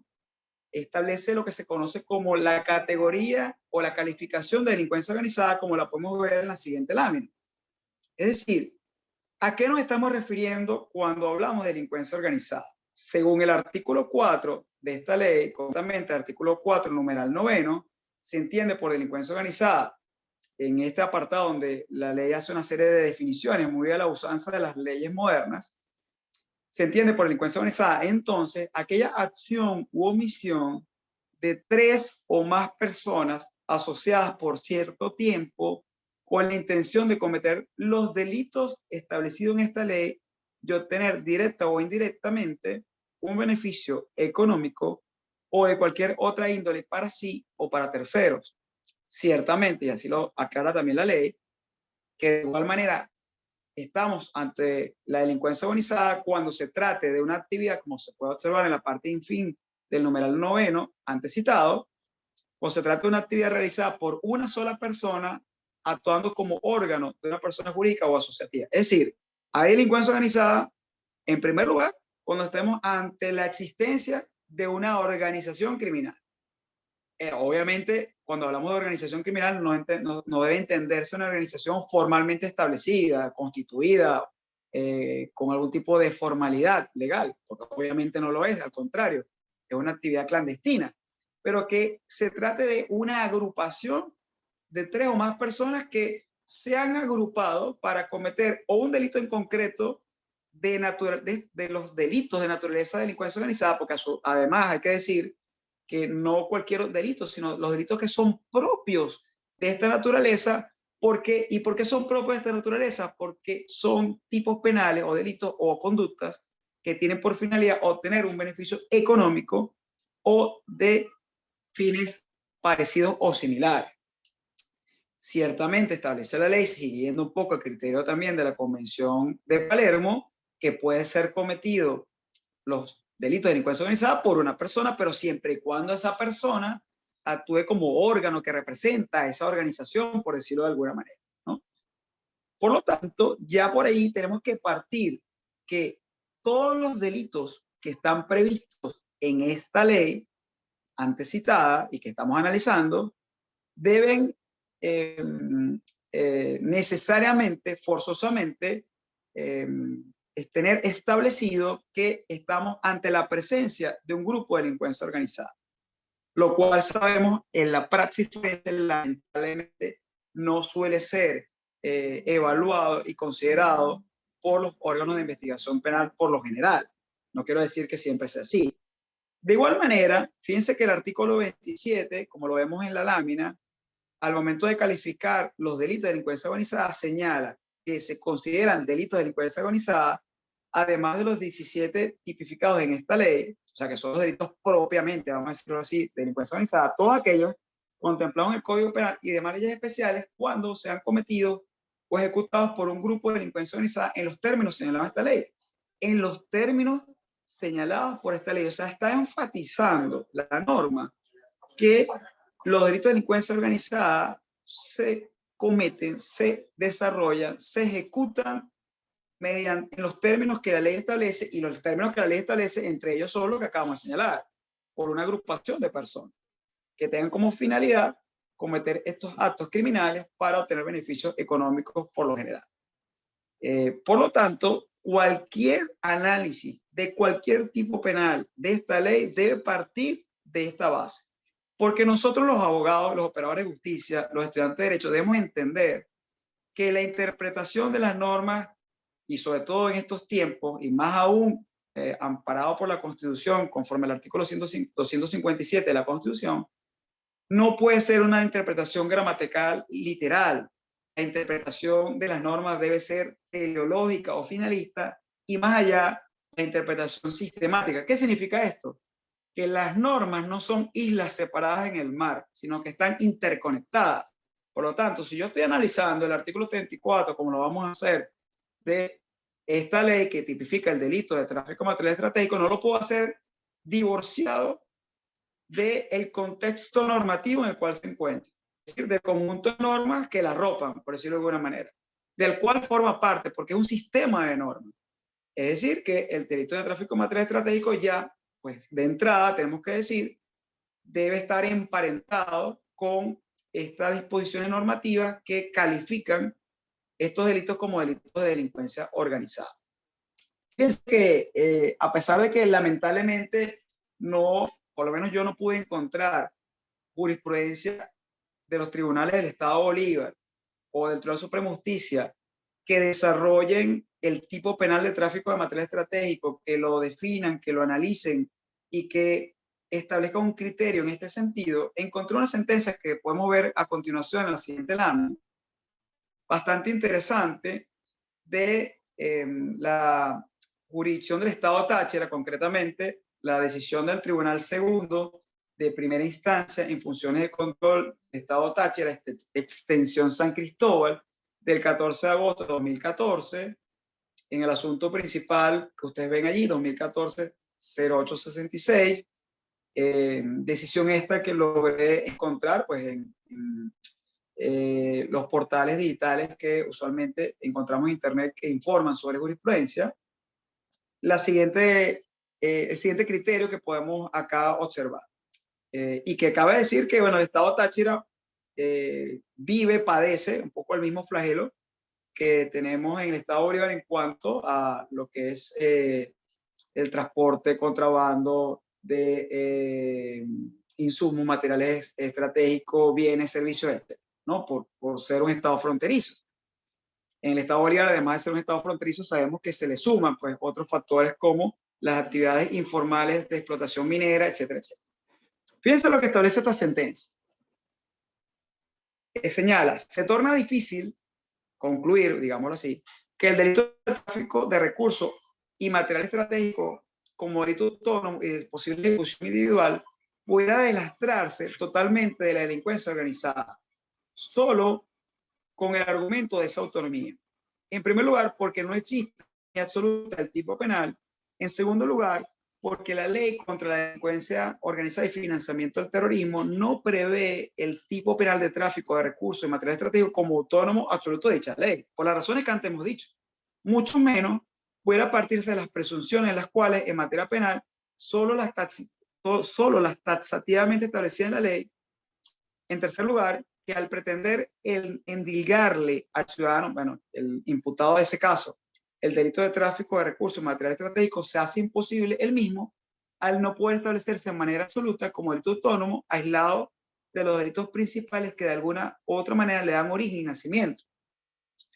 establece lo que se conoce como la categoría o la calificación de delincuencia organizada, como la podemos ver en la siguiente lámina. Es decir, ¿a qué nos estamos refiriendo cuando hablamos de delincuencia organizada? Según el artículo 4 de esta ley, concretamente el artículo 4, numeral 9, se entiende por delincuencia organizada, en este apartado donde la ley hace una serie de definiciones muy a la usanza de las leyes modernas, se entiende por delincuencia organizada entonces aquella acción u omisión de 3 o más personas asociadas por cierto tiempo con la intención de cometer los delitos establecidos en esta ley y obtener directa o indirectamente un beneficio económico o de cualquier otra índole para sí o para terceros. Ciertamente, y así lo aclara también la ley, que de igual manera estamos ante la delincuencia organizada cuando se trate de una actividad, como se puede observar en la parte infin del numeral 9 antes citado, o se trata de una actividad realizada por una sola persona actuando como órgano de una persona jurídica o asociativa. Es decir, hay delincuencia organizada, en primer lugar, cuando estemos ante la existencia de una organización criminal. Obviamente, cuando hablamos de organización criminal, no debe entenderse una organización formalmente establecida, constituida, con algún tipo de formalidad legal, porque obviamente no lo es, al contrario, es una actividad clandestina, pero que se trate de una agrupación de 3 o más personas que se han agrupado para cometer o un delito en concreto de los delitos de naturaleza de delincuencia organizada, porque además hay que decir que no cualquier delito, sino los delitos que son propios de esta naturaleza. ¿Y por qué son propios de esta naturaleza? Porque son tipos penales o delitos o conductas que tienen por finalidad obtener un beneficio económico o de fines parecidos o similares. Ciertamente establece la ley, siguiendo un poco el criterio también de la Convención de Palermo, que puede ser cometido los delitos de delincuencia organizada por una persona, pero siempre y cuando esa persona actúe como órgano que representa a esa organización, por decirlo de alguna manera, ¿no? Por lo tanto, ya por ahí tenemos que partir que todos los delitos que están previstos en esta ley antes citada y que estamos analizando deben necesariamente, forzosamente, tener establecido que estamos ante la presencia de un grupo de delincuencia organizada, lo cual sabemos en la praxis lamentablemente no suele ser evaluado y considerado por los órganos de investigación penal por lo general. No quiero decir que siempre sea así. De igual manera, fíjense que el artículo 27, como lo vemos en la lámina, al momento de calificar los delitos de delincuencia organizada, señala que se consideran delitos de delincuencia organizada, además de los 17 tipificados en esta ley, o sea que son los delitos propiamente, vamos a decirlo así, de delincuencia organizada, todos aquellos contemplados en el Código Penal y demás leyes especiales cuando sean cometidos o ejecutados por un grupo de delincuencia organizada en los términos señalados en esta ley. En los términos señalados por esta ley, o sea, está enfatizando la norma que los delitos de delincuencia organizada se cometen, se desarrollan, se ejecutan mediante en los términos que la ley establece, y los términos que la ley establece, entre ellos son los que acabamos de señalar, por una agrupación de personas que tengan como finalidad cometer estos actos criminales para obtener beneficios económicos por lo general. Por lo tanto, cualquier análisis de cualquier tipo penal de esta ley debe partir de esta base. Porque nosotros los abogados, los operadores de justicia, los estudiantes de derecho, debemos entender que la interpretación de las normas, y sobre todo en estos tiempos, y más aún amparado por la Constitución, conforme al artículo 257 de la Constitución, no puede ser una interpretación gramatical literal. La interpretación de las normas debe ser teleológica o finalista, y más allá, la interpretación sistemática. ¿Qué significa esto? Que las normas no son islas separadas en el mar, sino que están interconectadas. Por lo tanto, si yo estoy analizando el artículo 34, como lo vamos a hacer, de esta ley que tipifica el delito de tráfico de material estratégico, no lo puedo hacer divorciado del contexto normativo en el cual se encuentra. Es decir, del conjunto de normas que la arropan, por decirlo de alguna manera, del cual forma parte, porque es un sistema de normas. Es decir, que el delito de tráfico de material estratégico ya, pues de entrada tenemos que decir, debe estar emparentado con estas disposiciones normativas que califican estos delitos como delitos de delincuencia organizada. Fíjense que a pesar de que lamentablemente no, por lo menos yo no pude encontrar jurisprudencia de los tribunales del Estado Bolívar o del Tribunal Supremo de Justicia que desarrollen el tipo penal de tráfico de material estratégico, que lo definan, que lo analicen y que establezcan un criterio en este sentido, encontré unas sentencias que podemos ver a continuación en la siguiente lámina, bastante interesante, de la jurisdicción del Estado Táchira, concretamente la decisión del Tribunal Segundo de Primera Instancia en funciones de control del Estado Táchira, extensión San Cristóbal, del 14 de agosto de 2014, en el asunto principal que ustedes ven allí, 2014-0866, decisión esta que logré encontrar pues, en los portales digitales que usualmente encontramos en Internet que informan sobre jurisprudencia. El siguiente criterio que podemos acá observar, y que cabe decir que bueno, el Estado Táchira padece un poco el mismo flagelo que tenemos en el Estado Bolívar en cuanto a lo que es el transporte, contrabando de insumos, materiales estratégicos, bienes, servicios, etc., ¿no? Por ser un Estado fronterizo. En el Estado Bolívar, además de ser un Estado fronterizo, sabemos que se le suman pues, otros factores como las actividades informales de explotación minera, etcétera, etcétera. Fíjense lo que establece esta sentencia. Señala, se torna difícil concluir, digámoslo así, que el delito de tráfico de recursos y material estratégico como delito autónomo y de posible ejecución individual pudiera deslastrarse totalmente de la delincuencia organizada, solo con el argumento de esa autonomía. En primer lugar, porque no existe en absoluta el tipo penal. En segundo lugar, porque la ley contra la delincuencia organizada y financiamiento del terrorismo no prevé el tipo penal de tráfico de recursos y material estratégico como autónomo absoluto de dicha ley, por las razones que antes hemos dicho. Mucho menos puede partirse de las presunciones en las cuales en materia penal solo las taxativamente establecidas en la ley. En tercer lugar, que al pretender endilgarle al ciudadano, bueno, el imputado de ese caso, el delito de tráfico de recursos y material estratégico, se hace imposible el mismo al no poder establecerse de manera absoluta como delito autónomo, aislado de los delitos principales que de alguna u otra manera le dan origen y nacimiento,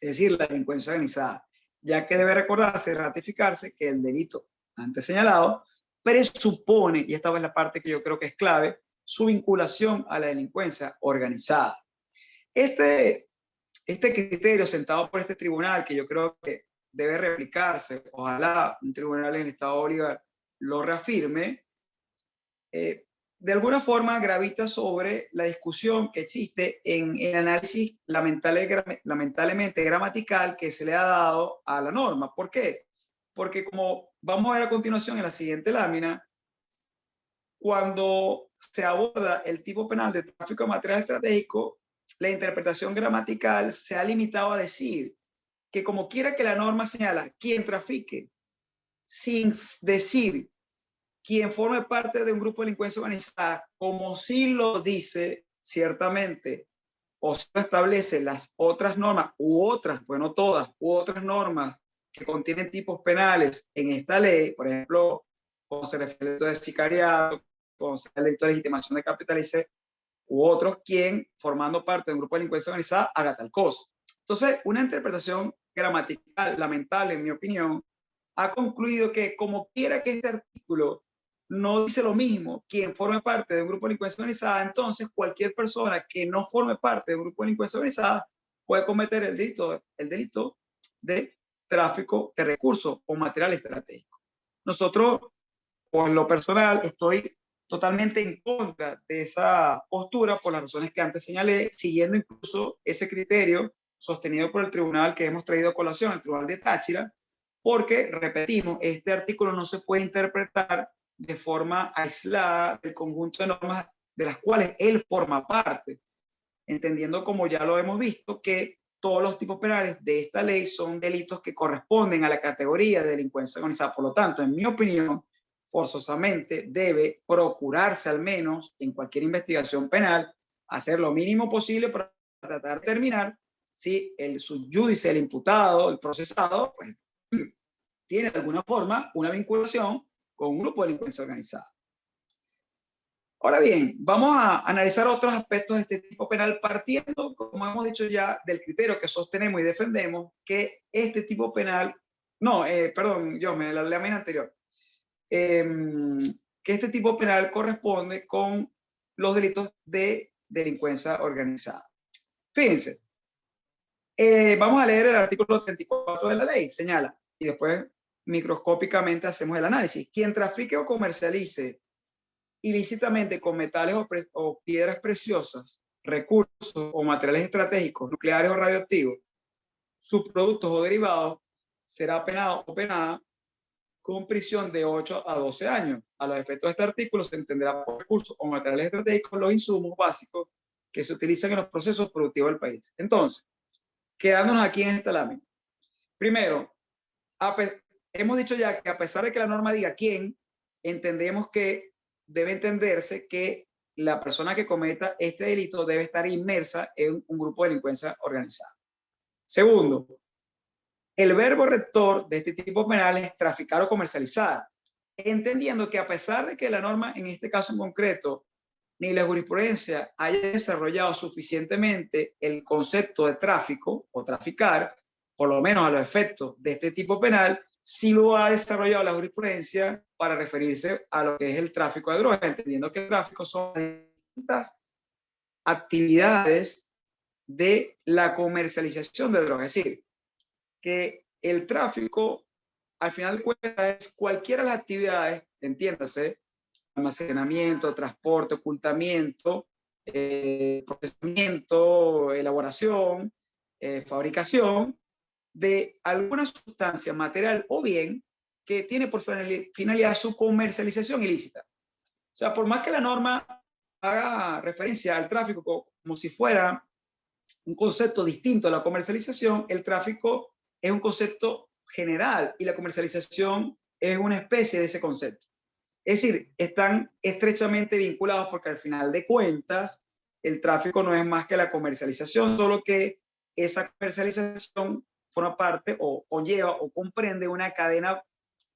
es decir, la delincuencia organizada, ya que debe recordarse y ratificarse que el delito antes señalado presupone, y esta es la parte que yo creo que es clave, su vinculación a la delincuencia organizada. Este criterio sentado por este tribunal, que yo creo que debe replicarse, ojalá un tribunal en el Estado Bolívar lo reafirme, de alguna forma gravita sobre la discusión que existe en el análisis lamentablemente gramatical que se le ha dado a la norma. ¿Por qué? Porque como vamos a ver a continuación en la siguiente lámina, cuando se aborda el tipo penal de tráfico de material estratégico, la interpretación gramatical se ha limitado a decir que como quiera que la norma señala quien trafique, sin decir quien forme parte de un grupo de delincuencia organizada, como si lo dice ciertamente, o se establece las otras normas, u otras, bueno, todas, u otras normas que contienen tipos penales en esta ley, por ejemplo, cuando se refiere al delito de sicariato, cuando se refiere al delito de legitimación de capitales, u otros, quien, formando parte de un grupo de delincuencia organizada, haga tal cosa. Entonces, una interpretación gramatical lamentable, en mi opinión, ha concluido que como quiera que este artículo no dice lo mismo quien forme parte de un grupo de delincuencia organizada, entonces cualquier persona que no forme parte de un grupo de delincuencia organizada puede cometer el delito de tráfico de recursos o material estratégico. Nosotros, por lo personal, estoy totalmente en contra de esa postura por las razones que antes señalé, siguiendo incluso ese criterio sostenido por el tribunal que hemos traído a colación, el Tribunal de Táchira, porque, repetimos, este artículo no se puede interpretar de forma aislada del conjunto de normas de las cuales él forma parte, entendiendo, como ya lo hemos visto, que todos los tipos penales de esta ley son delitos que corresponden a la categoría de delincuencia organizada. Por lo tanto, en mi opinión, forzosamente debe procurarse, al menos en cualquier investigación penal, hacer lo mínimo posible para tratar de determinar si el subyúdice, el imputado, el procesado, pues tiene de alguna forma una vinculación con un grupo de delincuencia organizada. Ahora bien, vamos a analizar otros aspectos de este tipo penal partiendo, como hemos dicho ya, del criterio que sostenemos y defendemos, que este tipo penal, perdón, yo me la lámina anterior, que este tipo penal corresponde con los delitos de delincuencia organizada. Fíjense, vamos a leer el artículo 34 de la ley, señala, y después microscópicamente hacemos el análisis. Quien trafique o comercialice ilícitamente con metales o piedras preciosas, recursos o materiales estratégicos, nucleares o radioactivos, sus productos o derivados, será penado o penada con prisión de 8 a 12 años. A los efectos de este artículo se entenderá por recursos o materiales estratégicos los insumos básicos que se utilizan en los procesos productivos del país. Entonces, quedándonos aquí en esta lámina. Primero, hemos dicho ya que a pesar de que la norma diga quién, entendemos que debe entenderse que la persona que cometa este delito debe estar inmersa en un grupo de delincuencia organizada. Segundo, el verbo rector de este tipo penal es traficar o comercializar, entendiendo que a pesar de que la norma, en este caso en concreto, ni la jurisprudencia haya desarrollado suficientemente el concepto de tráfico o traficar, por lo menos a los efectos de este tipo penal, sí lo ha desarrollado la jurisprudencia para referirse a lo que es el tráfico de drogas, entendiendo que el tráfico son distintas actividades de la comercialización de drogas. Es decir, que el tráfico al final de cuentas es cualquiera de las actividades, entiéndase, almacenamiento, transporte, ocultamiento, procesamiento, elaboración, fabricación de alguna sustancia, material o bien que tiene por finalidad su comercialización ilícita. O sea, por más que la norma haga referencia al tráfico como si fuera un concepto distinto a la comercialización, el tráfico es un concepto general y la comercialización es una especie de ese concepto. Es decir, están estrechamente vinculados porque al final de cuentas el tráfico no es más que la comercialización, solo que esa comercialización forma parte o conlleva o comprende una cadena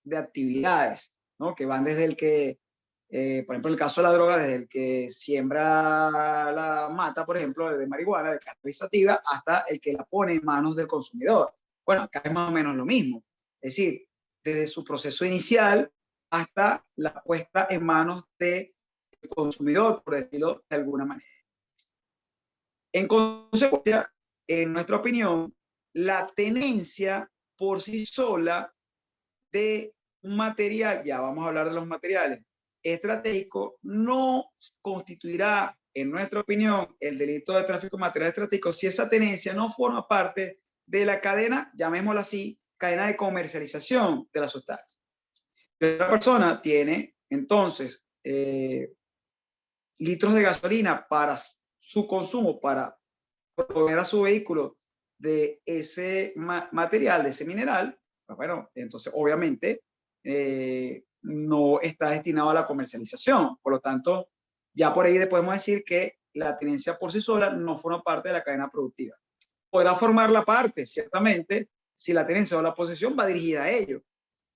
de actividades, ¿no? Que van desde el que, por ejemplo, en el caso de la droga, desde el que siembra la mata, por ejemplo, de marihuana, de cannabis sativa, hasta el que la pone en manos del consumidor. Bueno, acá es más o menos lo mismo. Es decir, desde su proceso inicial hasta la puesta en manos del consumidor, por decirlo de alguna manera. En consecuencia, en nuestra opinión, la tenencia por sí sola de un material, ya vamos a hablar de los materiales, estratégico, no constituirá, en nuestra opinión, el delito de tráfico de material estratégico si esa tenencia no forma parte de la cadena, llamémosla así, cadena de comercialización de la sustancia. Si una persona tiene, entonces, litros de gasolina para su consumo, para proveer a su vehículo de ese material, de ese mineral, pues bueno, entonces obviamente no está destinado a la comercialización. Por lo tanto, ya por ahí podemos decir que la tenencia por sí sola no forma parte de la cadena productiva. Podrá formar la parte, ciertamente, si la tenencia o la posesión va dirigida a ello.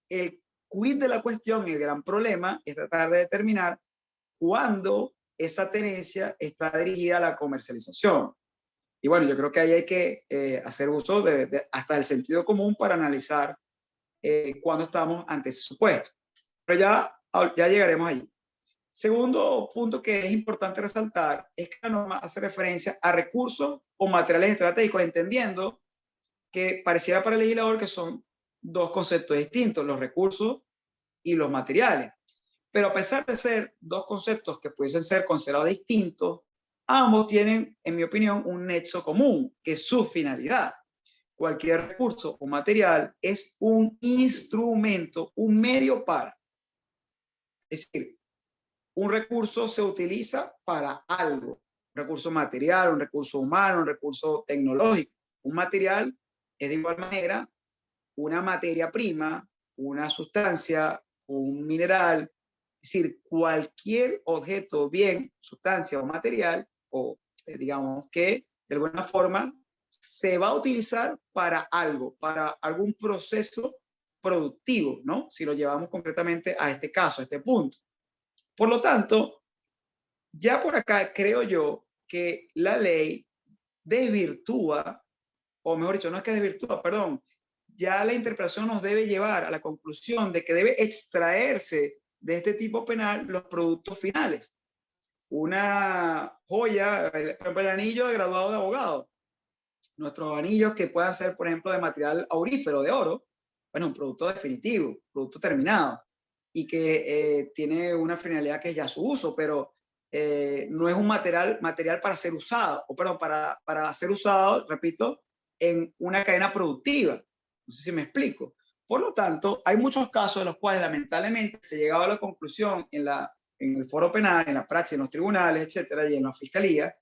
El quid de la cuestión, el gran problema, es tratar de determinar cuándo esa tenencia está dirigida a la comercialización. Y bueno, yo creo que ahí hay que hacer uso hasta del sentido común para analizar cuándo estamos ante ese supuesto. Pero ya llegaremos allí. Segundo punto que es importante resaltar es que la norma hace referencia a recursos o materiales estratégicos, entendiendo que pareciera para el legislador que son dos conceptos distintos, los recursos y los materiales. Pero a pesar de ser dos conceptos que pudiesen ser considerados distintos, ambos tienen, en mi opinión, un nexo común, que es su finalidad. Cualquier recurso o material es un instrumento, un medio para. Es decir, un recurso se utiliza para algo. Un recurso material, un recurso humano, un recurso tecnológico. Un material es de igual manera una materia prima, una sustancia, un mineral. Es decir, cualquier objeto, bien, sustancia o material, o digamos que de alguna forma se va a utilizar para algo, para algún proceso productivo, ¿no? Si lo llevamos concretamente a este caso, a este punto. Por lo tanto, ya por acá creo yo que la ley desvirtúa, o mejor dicho, no es que desvirtúa, perdón, ya la interpretación nos debe llevar a la conclusión de que debe extraerse de este tipo penal los productos finales. Una joya, por ejemplo, el anillo de graduado de abogado. Nuestros anillos que puedan ser, por ejemplo, de material aurífero, de oro, bueno, un producto definitivo, producto terminado, y que tiene una finalidad que es ya su uso, pero no es un material para ser usado, o perdón, para ser usado, repito, en una cadena productiva. No sé si me explico. Por lo tanto, hay muchos casos en los cuales lamentablemente se ha llegado a la conclusión en el foro penal, en la praxis, en los tribunales, etcétera, y en la fiscalía,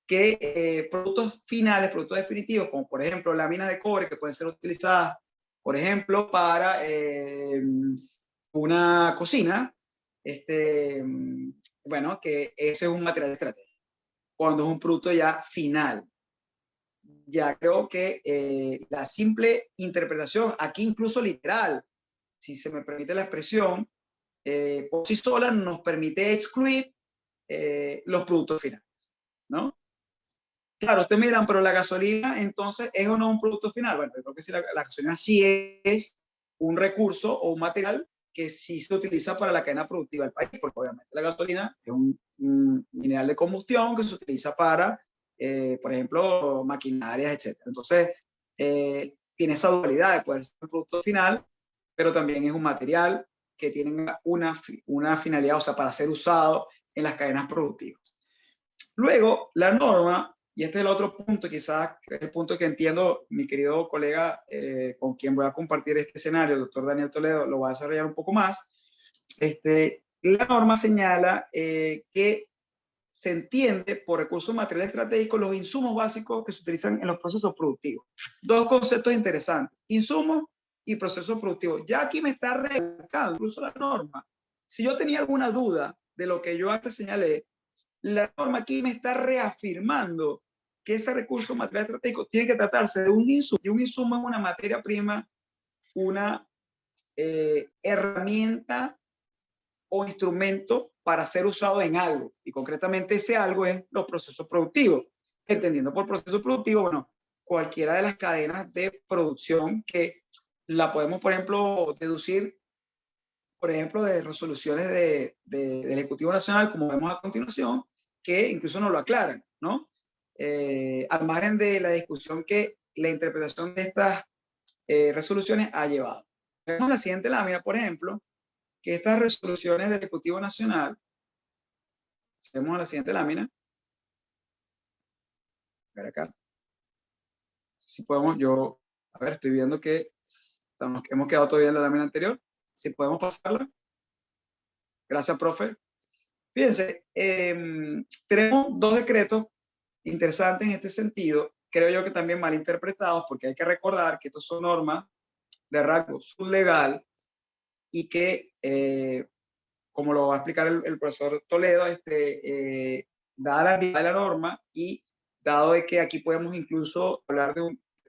que productos finales, productos definitivos, como por ejemplo láminas de cobre que pueden ser utilizadas, por ejemplo, para una cocina, bueno, que ese es un material estratégico. Cuando es un producto ya final. Ya creo que la simple interpretación, aquí incluso literal, si se me permite la expresión, por sí sola nos permite excluir los productos finales, ¿no? Claro, ustedes me dirán, pero la gasolina, entonces, ¿es o no un producto final? Bueno, yo creo que sí, la gasolina sí es un recurso o un material que sí se utiliza para la cadena productiva del país, porque obviamente la gasolina es un mineral de combustión que se utiliza para, por ejemplo, maquinarias, etc. Entonces, tiene esa dualidad de poder ser un producto final pero también es un material que tiene una finalidad, o sea, para ser usado en las cadenas productivas. Luego, la norma, y este es el otro punto, quizás el punto que entiendo mi querido colega con quien voy a compartir este escenario, el doctor Daniel Toledo, lo va a desarrollar un poco más. La norma señala que se entiende por recursos materiales estratégicos los insumos básicos que se utilizan en los procesos productivos. Dos conceptos interesantes, insumos y procesos productivos. Ya aquí me está recalcando incluso la norma. Si yo tenía alguna duda de lo que yo antes señalé, la norma aquí me está reafirmando que ese recurso material estratégico tiene que tratarse de un insumo. Y un insumo es una materia prima, una herramienta o instrumento para ser usado en algo. Y concretamente ese algo es los procesos productivos. Entendiendo por proceso productivo, bueno, cualquiera de las cadenas de producción que la podemos, por ejemplo, deducir, por ejemplo, de resoluciones del Ejecutivo Nacional, como vemos a continuación, que incluso nos lo aclaran, ¿no? Al margen de la discusión que la interpretación de estas resoluciones ha llevado. Vemos la siguiente lámina, por ejemplo, que estas resoluciones del Ejecutivo Nacional, vemos la siguiente lámina, a ver acá, si podemos, a ver, estoy viendo que hemos quedado todavía en la lámina anterior, si podemos pasarla. Gracias, profe. Fíjense, tenemos dos decretos interesantes en este sentido, creo yo que también mal interpretados, porque hay que recordar que estos son normas de rango sublegal y que, como lo va a explicar el profesor Toledo, dada la ambigüedad de la norma y dado de que aquí podemos incluso hablar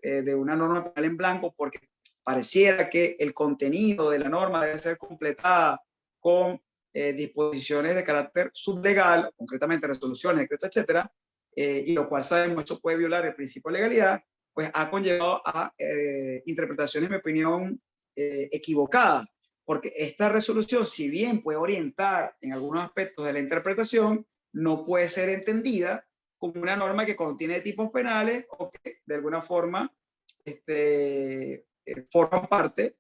de una norma penal en blanco, porque pareciera que el contenido de la norma debe ser completada con disposiciones de carácter sublegal, concretamente resoluciones, decretos, etcétera, y lo cual sabemos esto puede violar el principio de legalidad, pues ha conllevado a interpretaciones, en mi opinión, equivocadas, porque esta resolución, si bien puede orientar en algunos aspectos de la interpretación, no puede ser entendida como una norma que contiene tipos penales o que de alguna forma forman parte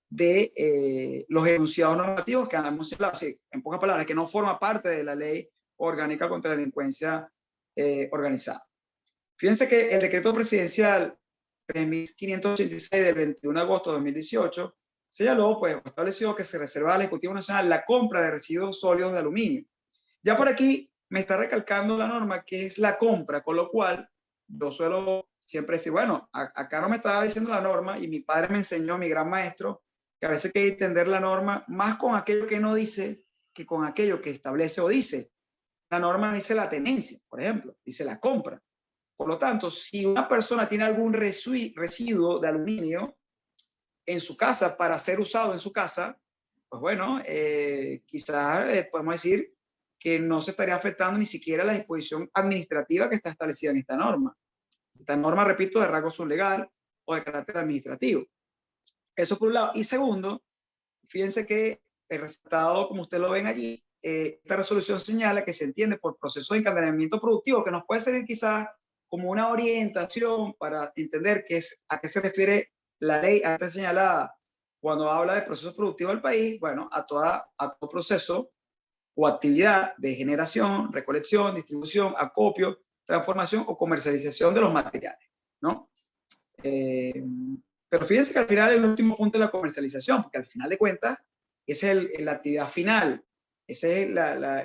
de los enunciados normativos que hemos hablado, así, en pocas palabras, que no forma parte de la ley orgánica contra la delincuencia organizada. Fíjense que el decreto presidencial 3586 del 21 de agosto de 2018 señaló, pues, estableció que se reserva al Ejecutivo Nacional la compra de residuos sólidos de aluminio. Ya por aquí me está recalcando la norma que es la compra, con lo cual yo suelo siempre decir, bueno, acá no me estaba diciendo la norma y mi padre me enseñó, mi gran maestro, que a veces hay que entender la norma más con aquello que no dice que con aquello que establece o dice. La norma dice la tenencia, por ejemplo, dice la compra. Por lo tanto, si una persona tiene algún residuo de aluminio en su casa para ser usado en su casa, pues bueno, quizás podemos decir que no se estaría afectando ni siquiera la disposición administrativa que está establecida en esta norma. Esta norma, repito, de rango sublegal o de carácter administrativo. Eso por un lado. Y segundo, fíjense que el resultado, como ustedes lo ven allí, esta resolución señala que se entiende por proceso de encadenamiento productivo, que nos puede servir quizás como una orientación para entender a qué se refiere la ley antes señalada cuando habla de procesos productivos del país. Bueno, a todo proceso o actividad de generación, recolección, distribución, acopio, transformación o comercialización de los materiales, ¿no? Pero fíjense que al final el último punto es la comercialización, porque al final de cuentas esa es la actividad final, ese es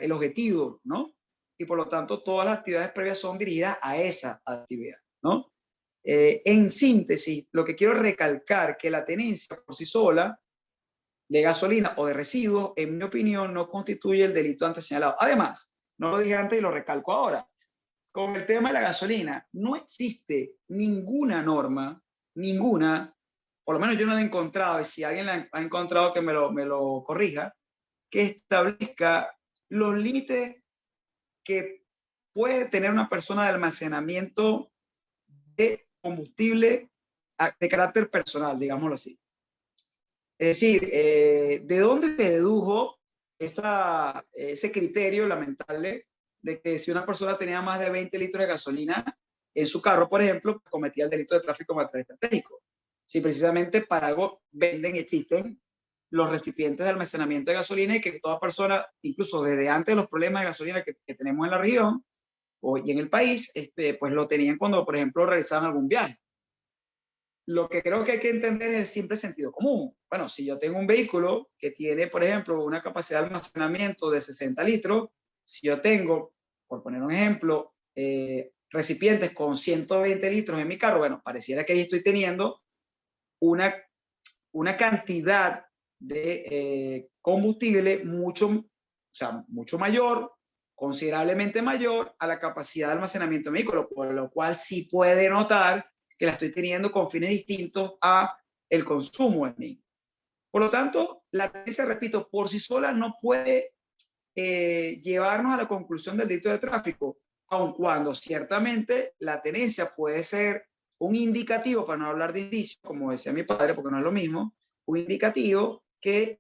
el objetivo, ¿no? Y por lo tanto todas las actividades previas son dirigidas a esa actividad, ¿no? En síntesis, lo que quiero recalcar que la tenencia por sí sola de gasolina o de residuos, en mi opinión, no constituye el delito antes señalado. Además, no lo dije antes y lo recalco ahora, con el tema de la gasolina, no existe ninguna norma, ninguna, por lo menos yo no la he encontrado, y si alguien la ha encontrado que me lo corrija, que establezca los límites que puede tener una persona de almacenamiento de combustible de carácter personal, digámoslo así. Es decir, ¿de dónde se dedujo ese criterio lamentable de que si una persona tenía más de 20 litros de gasolina en su carro, por ejemplo, cometía el delito de tráfico de material estratégico? Si precisamente para algo venden, existen los recipientes de almacenamiento de gasolina y que toda persona, incluso desde antes de los problemas de gasolina que tenemos en la región y en el país, pues lo tenían cuando, por ejemplo, realizaban algún viaje. Lo que creo que hay que entender es el simple sentido común. Bueno, si yo tengo un vehículo que tiene, por ejemplo, una capacidad de almacenamiento de 60 litros, si yo tengo, por poner un ejemplo, recipientes con 120 litros en mi carro, bueno, pareciera que ahí estoy teniendo una cantidad de combustible mucho mayor, considerablemente mayor a la capacidad de almacenamiento de mi vehículo, por lo cual sí puede notar que la estoy teniendo con fines distintos a el consumo en mí. Por lo tanto, la tenencia, repito, por sí sola no puede llevarnos a la conclusión del delito de tráfico, aun cuando ciertamente la tenencia puede ser un indicativo, para no hablar de indicio, como decía mi padre, porque no es lo mismo, un indicativo que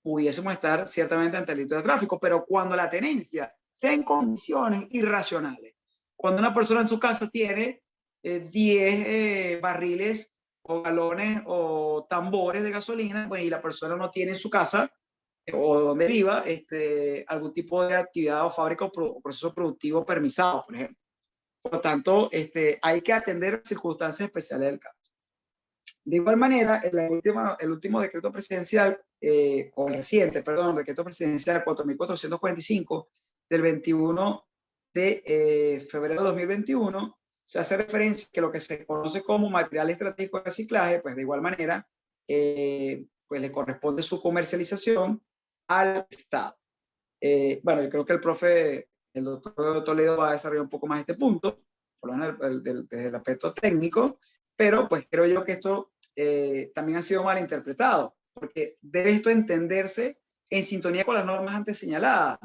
pudiésemos estar ciertamente ante el delito de tráfico, pero cuando la tenencia sea en condiciones irracionales, cuando una persona en su casa tiene 10 barriles o galones o tambores de gasolina, bueno, y la persona no tiene en su casa o donde viva algún tipo de actividad o fábrica o proceso productivo permisado, por ejemplo. Por lo tanto, hay que atender circunstancias especiales del caso. De igual manera, el último decreto presidencial, o el reciente, perdón, decreto presidencial 4.445 del 21 de febrero de 2021, se hace referencia que lo que se conoce como material estratégico de reciclaje, pues de igual manera, pues le corresponde su comercialización al Estado. Bueno, yo creo que el doctor Toledo va a desarrollar un poco más este punto, por lo menos desde el aspecto técnico, pero pues creo yo que esto también ha sido mal interpretado, porque debe esto entenderse en sintonía con las normas antes señaladas,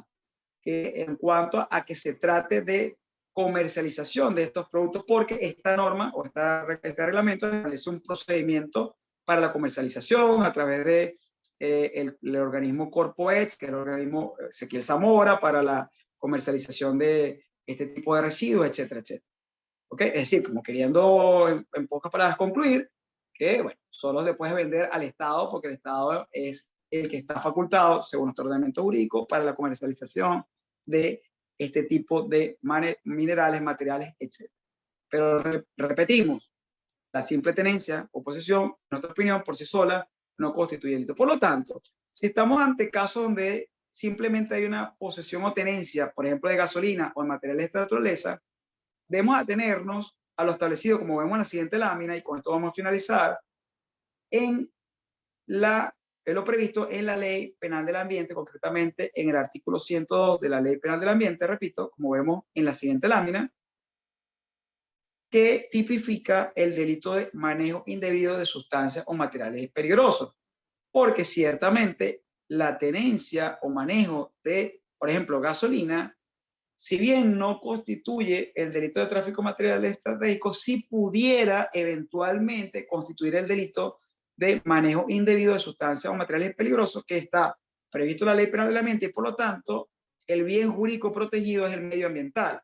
que en cuanto a que se trate de comercialización de estos productos, porque esta norma o este reglamento establece un procedimiento para la comercialización a través de el organismo CorpoEx, que es el organismo Ezequiel Zamora, para la comercialización de este tipo de residuos, etcétera, etcétera. ¿Okay? Es decir, como queriendo en pocas palabras concluir, que bueno, solo le puedes vender al Estado porque el Estado es el que está facultado, según nuestro ordenamiento jurídico, para la comercialización de este tipo de minerales, materiales, etc. Pero repetimos, la simple tenencia o posesión, en nuestra opinión, por sí sola, no constituye delito. Por lo tanto, si estamos ante casos donde simplemente hay una posesión o tenencia, por ejemplo, de gasolina o de materiales de esta naturaleza, debemos atenernos a lo establecido, como vemos en la siguiente lámina, y con esto vamos a finalizar, en lo previsto en la Ley Penal del Ambiente, concretamente en el artículo 102 de la Ley Penal del Ambiente, repito, como vemos en la siguiente lámina, que tipifica el delito de manejo indebido de sustancias o materiales peligrosos. Porque ciertamente la tenencia o manejo de, por ejemplo, gasolina, si bien no constituye el delito de tráfico de materiales estratégicos, sí pudiera eventualmente constituir el delito de manejo indebido de sustancias o materiales peligrosos, que está previsto en la Ley Penal del Ambiente, y por lo tanto el bien jurídico protegido es el medio ambiental.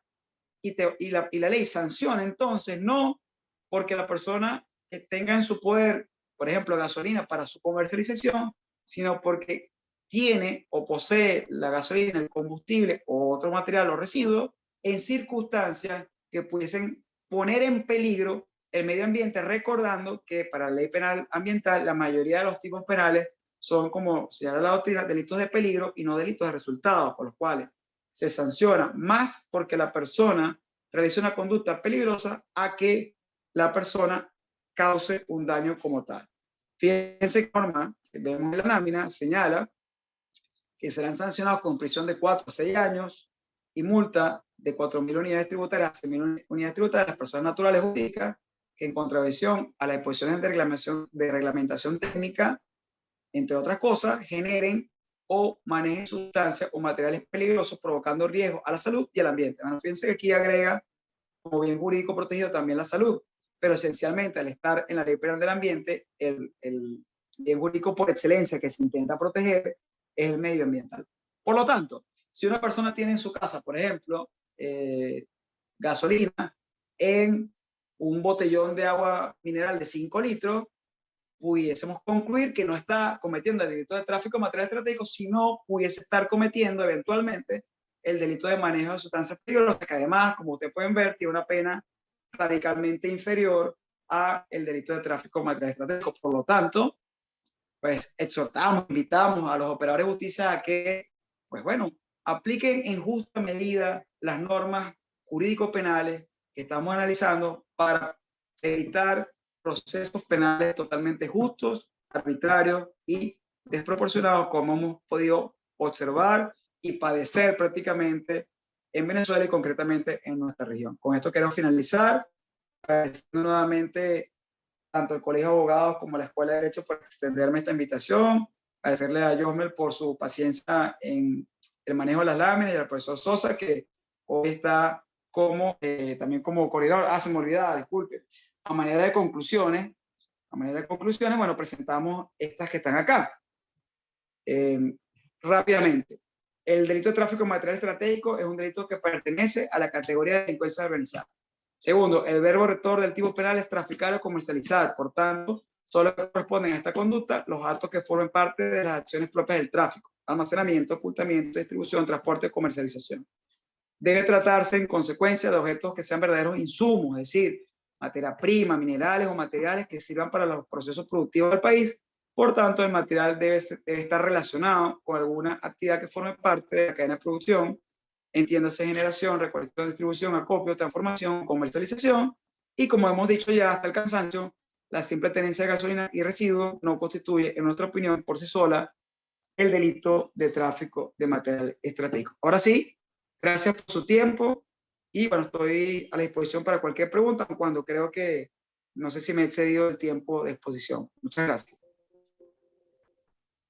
Y la ley sanciona entonces no porque la persona tenga en su poder, por ejemplo, gasolina para su comercialización, sino porque tiene o posee la gasolina, el combustible o otro material o residuo en circunstancias que pudiesen poner en peligro el medio ambiente, recordando que para la ley penal ambiental la mayoría de los tipos penales son, como señala la doctrina, delitos de peligro y no delitos de resultados, por los cuales se sanciona más porque la persona realiza una conducta peligrosa a que la persona cause un daño como tal. Fíjense que la norma que vemos en la lámina señala que serán sancionados con prisión de 4 a 6 años y multa de 4.000 unidades tributarias a 6.000 unidades tributarias a las personas naturales jurídicas que en contravención a las disposiciones de reglamentación técnica, entre otras cosas, generen o manejen sustancias o materiales peligrosos provocando riesgo a la salud y al ambiente. Bueno, fíjense que aquí agrega como bien jurídico protegido también la salud, pero esencialmente al estar en la Ley Penal del Ambiente, el bien jurídico por excelencia que se intenta proteger es el medio ambiental. Por lo tanto, si una persona tiene en su casa, por ejemplo, gasolina en un botellón de agua mineral de 5 litros, pudiésemos concluir que no está cometiendo el delito de tráfico de material estratégico, sino pudiese estar cometiendo eventualmente el delito de manejo de sustancias peligrosas, que además, como ustedes pueden ver, tiene una pena radicalmente inferior a el delito de tráfico de material estratégico. Por lo tanto, pues exhortamos, invitamos a los operadores de justicia a que, pues bueno, apliquen en justa medida las normas jurídico-penales que estamos analizando para evitar procesos penales totalmente justos, arbitrarios y desproporcionados, como hemos podido observar y padecer prácticamente en Venezuela y concretamente en nuestra región. Con esto quiero finalizar, agradeciendo nuevamente tanto el Colegio de Abogados como la Escuela de Derecho por extenderme esta invitación, agradecerle a Josmel por su paciencia en el manejo de las láminas y al profesor Sosa, que hoy está como, también como coordinador. Se me olvidaba, disculpe. A manera de conclusiones, bueno, presentamos estas que están acá. Rápidamente, el delito de tráfico de material estratégico es un delito que pertenece a la categoría de delincuencia organizada. Segundo, el verbo rector del tipo penal es traficar o comercializar. Por tanto, solo corresponden a esta conducta los actos que formen parte de las acciones propias del tráfico: almacenamiento, ocultamiento, distribución, transporte, comercialización. Debe tratarse en consecuencia de objetos que sean verdaderos insumos, es decir, materia prima, minerales o materiales que sirvan para los procesos productivos del país. Por tanto, el material debe estar relacionado con alguna actividad que forme parte de la cadena de producción, entiéndase generación, recolección, distribución, acopio, transformación, comercialización, y como hemos dicho ya hasta el cansancio, la simple tenencia de gasolina y residuos no constituye, en nuestra opinión, por sí sola, el delito de tráfico de material estratégico. Ahora sí, gracias por su tiempo y bueno, estoy a la disposición para cualquier pregunta, cuando creo que no sé si me he excedido el tiempo de exposición. Muchas gracias.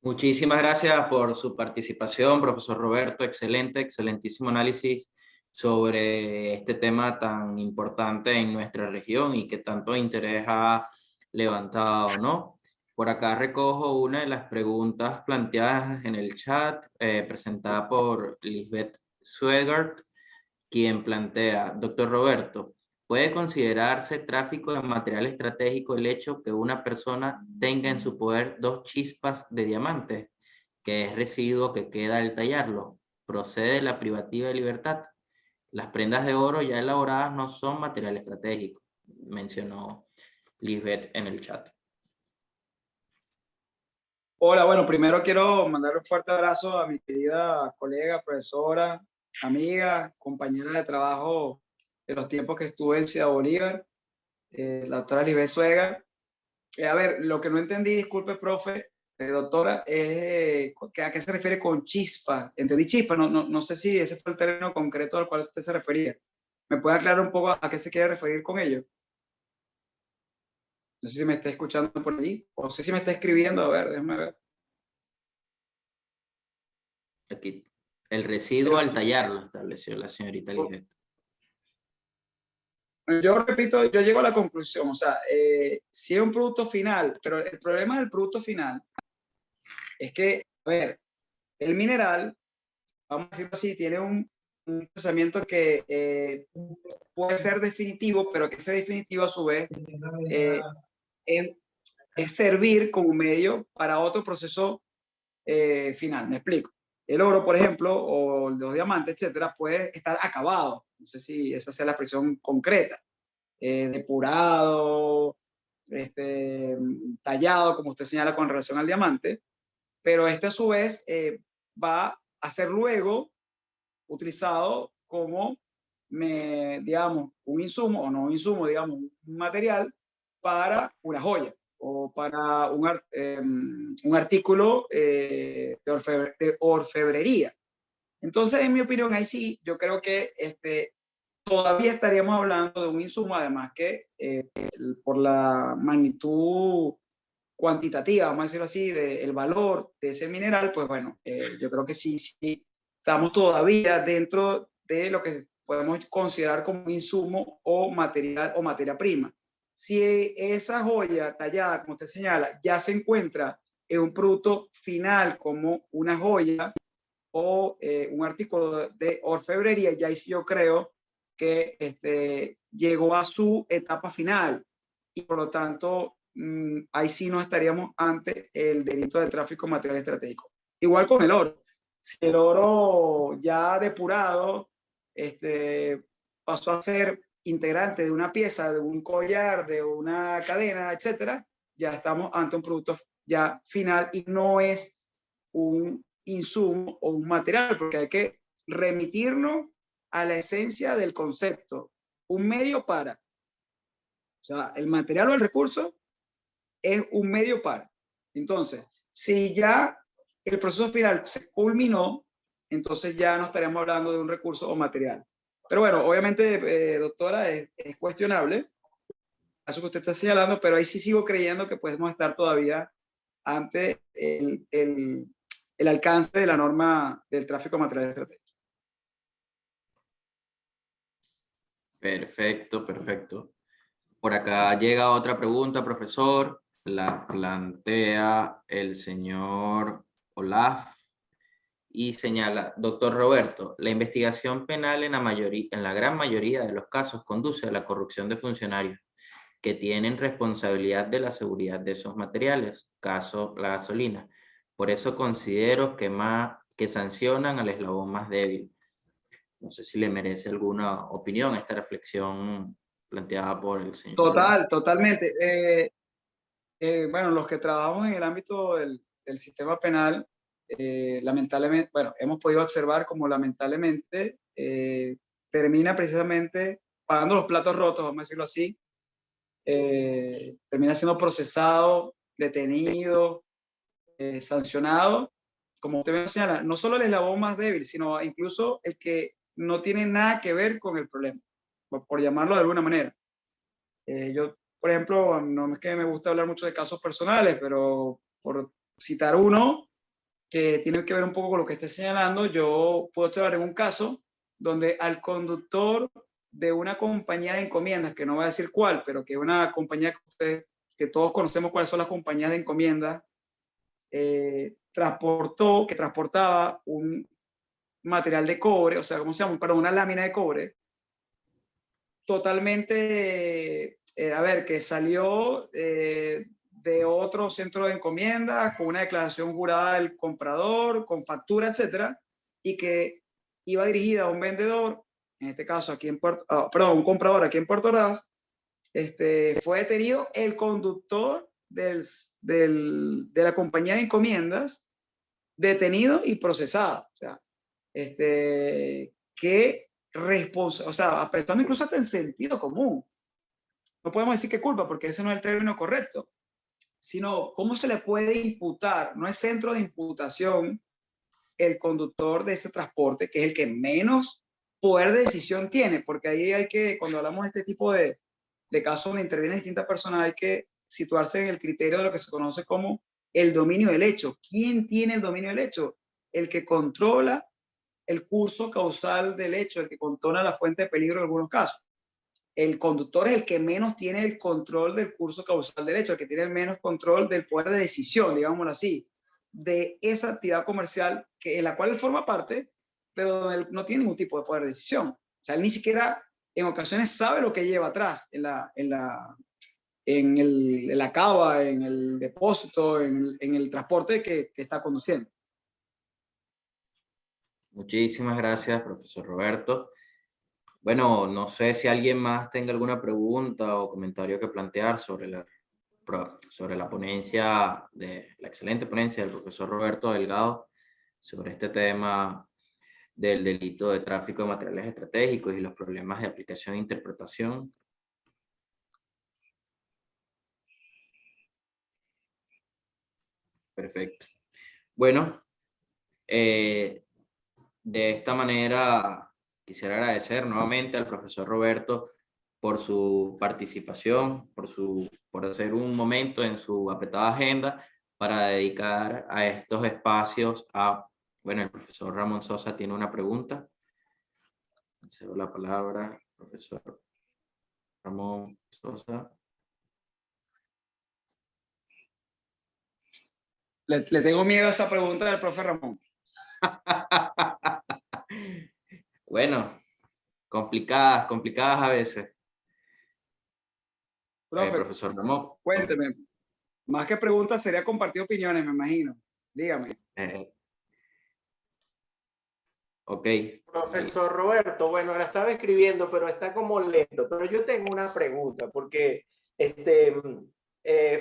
Muchísimas gracias por su participación, profesor Roberto. Excelentísimo análisis sobre este tema tan importante en nuestra región y que tanto interés ha levantado, ¿no? Por acá recojo una de las preguntas planteadas en el chat, presentada por Lisbeth Swegert, quien plantea: doctor Roberto, ¿puede considerarse tráfico de material estratégico el hecho que una persona tenga en su poder 2 chispas de diamante, que es residuo que queda al tallarlo? ¿Procede la privativa de libertad? Las prendas de oro ya elaboradas no son material estratégico, mencionó Lisbeth en el chat. Hola, bueno, primero quiero mandar un fuerte abrazo a mi querida colega, profesora, amiga, compañera de trabajo de los tiempos que estuve en Ciudad Bolívar, la doctora Lisbeth Suega. A ver, lo que no entendí, disculpe, profe, doctora, es ¿a qué se refiere con chispa? Entendí chispa, no sé si ese fue el término concreto al cual usted se refería. ¿Me puede aclarar un poco a qué se quiere referir con ello? No sé si me está escuchando por allí, o no sé si me está escribiendo. A ver, déjame ver. Aquí, el residuo al tallarlo, estableció la señorita Lisbeth. Yo repito, yo llego a la conclusión, o sea, si es un producto final, pero el problema del producto final es que, a ver, el mineral, vamos a decirlo así, tiene un procesamiento que puede ser definitivo, pero que ese definitivo a su vez es servir como medio para otro proceso final. Me explico. El oro, por ejemplo, o los diamantes, etcétera, puede estar acabado. No sé si esa sea la expresión concreta. Depurado, tallado, como usted señala con relación al diamante, pero a su vez va a ser luego utilizado como, digamos, un insumo, o no un insumo, digamos, un material para una joya o para un artículo de orfebrería. Entonces, en mi opinión, ahí sí, yo creo que todavía estaríamos hablando de un insumo, además que por la magnitud cuantitativa, vamos a decirlo así, del valor de ese mineral, pues bueno, yo creo que sí estamos todavía dentro de lo que podemos considerar como un insumo o material o materia prima. Si esa joya tallada, como usted señala, ya se encuentra en un producto final como una joya o un artículo de orfebrería, ya ahí sí yo creo que llegó a su etapa final y por lo tanto ahí sí no estaríamos ante el delito de tráfico de material estratégico. Igual con el oro. Si el oro ya depurado pasó a ser integrante de una pieza, de un collar, de una cadena, etcétera, ya estamos ante un producto ya final y no es un insumo o un material, porque hay que remitirnos a la esencia del concepto. Un medio para. O sea, el material o el recurso es un medio para. Entonces, si ya el proceso final se culminó, entonces ya no estaríamos hablando de un recurso o material. Pero bueno, obviamente, doctora, es cuestionable eso que usted está señalando, pero ahí sí sigo creyendo que podemos estar todavía ante el alcance de la norma del tráfico de materiales estratégicos. Perfecto, perfecto. Por acá llega otra pregunta, profesor. La plantea el señor Olaf y señala, doctor Roberto, la investigación penal en la gran mayoría de los casos conduce a la corrupción de funcionarios que tienen responsabilidad de la seguridad de esos materiales, caso la gasolina. Por eso considero que sancionan al eslabón más débil. No sé si le merece alguna opinión esta reflexión planteada por el señor. Totalmente. Bueno, los que trabajamos en el ámbito del sistema penal, lamentablemente, bueno, hemos podido observar como lamentablemente termina precisamente pagando los platos rotos, vamos a decirlo así, termina siendo procesado, detenido, sancionado, como usted me señala, no solo el eslabón más débil, sino incluso el que no tiene nada que ver con el problema, por llamarlo de alguna manera. Yo, por ejemplo, no es que me gusta hablar mucho de casos personales, pero por citar uno que tiene que ver un poco con lo que esté señalando, yo puedo observar en un caso donde al conductor de una compañía de encomiendas, que no voy a decir cuál, pero que es una compañía que todos conocemos cuáles son las compañías de encomiendas, que transportaba un material de cobre, o sea, ¿cómo se llama? Perdón, una lámina de cobre, totalmente, que salió de otro centro de encomiendas con una declaración jurada del comprador, con factura, etcétera, y que iba dirigida a un vendedor, en este caso aquí en un comprador aquí en Puerto Ordaz. Fue detenido el conductor de la compañía de encomiendas, detenido y procesado. O sea, que o sea, apretando incluso hasta en sentido común. No podemos decir que culpa, porque ese no es el término correcto, sino cómo se le puede imputar, no es centro de imputación el conductor de ese transporte, que es el que menos poder de decisión tiene, porque ahí hay que, cuando hablamos de este tipo de casos donde intervienen distintas personas, hay que situarse en el criterio de lo que se conoce como el dominio del hecho. ¿Quién tiene el dominio del hecho? El que controla el curso causal del hecho, el que controla la fuente de peligro en algunos casos. El conductor es el que menos tiene el control del curso causal del hecho, el que tiene el menos control del poder de decisión, digámoslo así, de esa actividad comercial en la cual él forma parte, pero él no tiene ningún tipo de poder de decisión. O sea, él ni siquiera en ocasiones sabe lo que lleva atrás en la cava, en el depósito, en el transporte que está conduciendo. Muchísimas gracias, profesor Roberto. Bueno, no sé si alguien más tenga alguna pregunta o comentario que plantear sobre la ponencia, la excelente ponencia del profesor Roberto Delgado sobre este tema del delito de tráfico de materiales estratégicos y los problemas de aplicación e interpretación. Perfecto. Bueno, de esta manera quisiera agradecer nuevamente al profesor Roberto por su participación, por hacer un momento en su apretada agenda para dedicar a estos espacios bueno, el profesor Ramón Sosa tiene una pregunta. Cedo la palabra, profesor Ramón Sosa. Le tengo miedo a esa pregunta del profe Ramón. Bueno, complicadas a veces. Profe, profesor Ramón. cuénteme. Más que preguntas, sería compartir opiniones, me imagino. Dígame. Ok. Profesor Roberto, bueno, la estaba escribiendo, pero está como lento. Pero yo tengo una pregunta, porque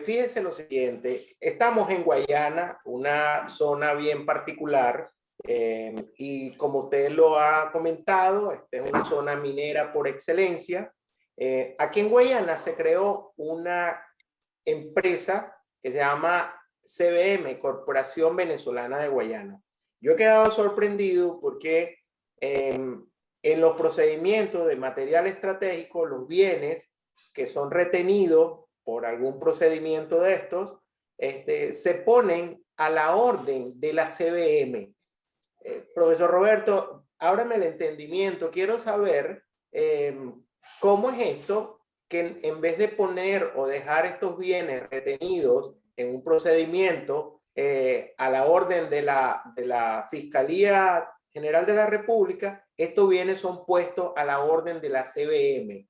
fíjense lo siguiente, estamos en Guayana, una zona bien particular, y como usted lo ha comentado, esta es una zona minera por excelencia. Aquí en Guayana se creó una empresa que se llama CBM, Corporación Venezolana de Guayana. Yo he quedado sorprendido porque en los procedimientos de material estratégico, los bienes que son retenidos por algún procedimiento de estos, se ponen a la orden de la CBM. Profesor Roberto, ábrame el entendimiento. Quiero saber cómo es esto que en vez de poner o dejar estos bienes retenidos en un procedimiento a la orden de la Fiscalía General de la República, estos bienes son puestos a la orden de la CBM.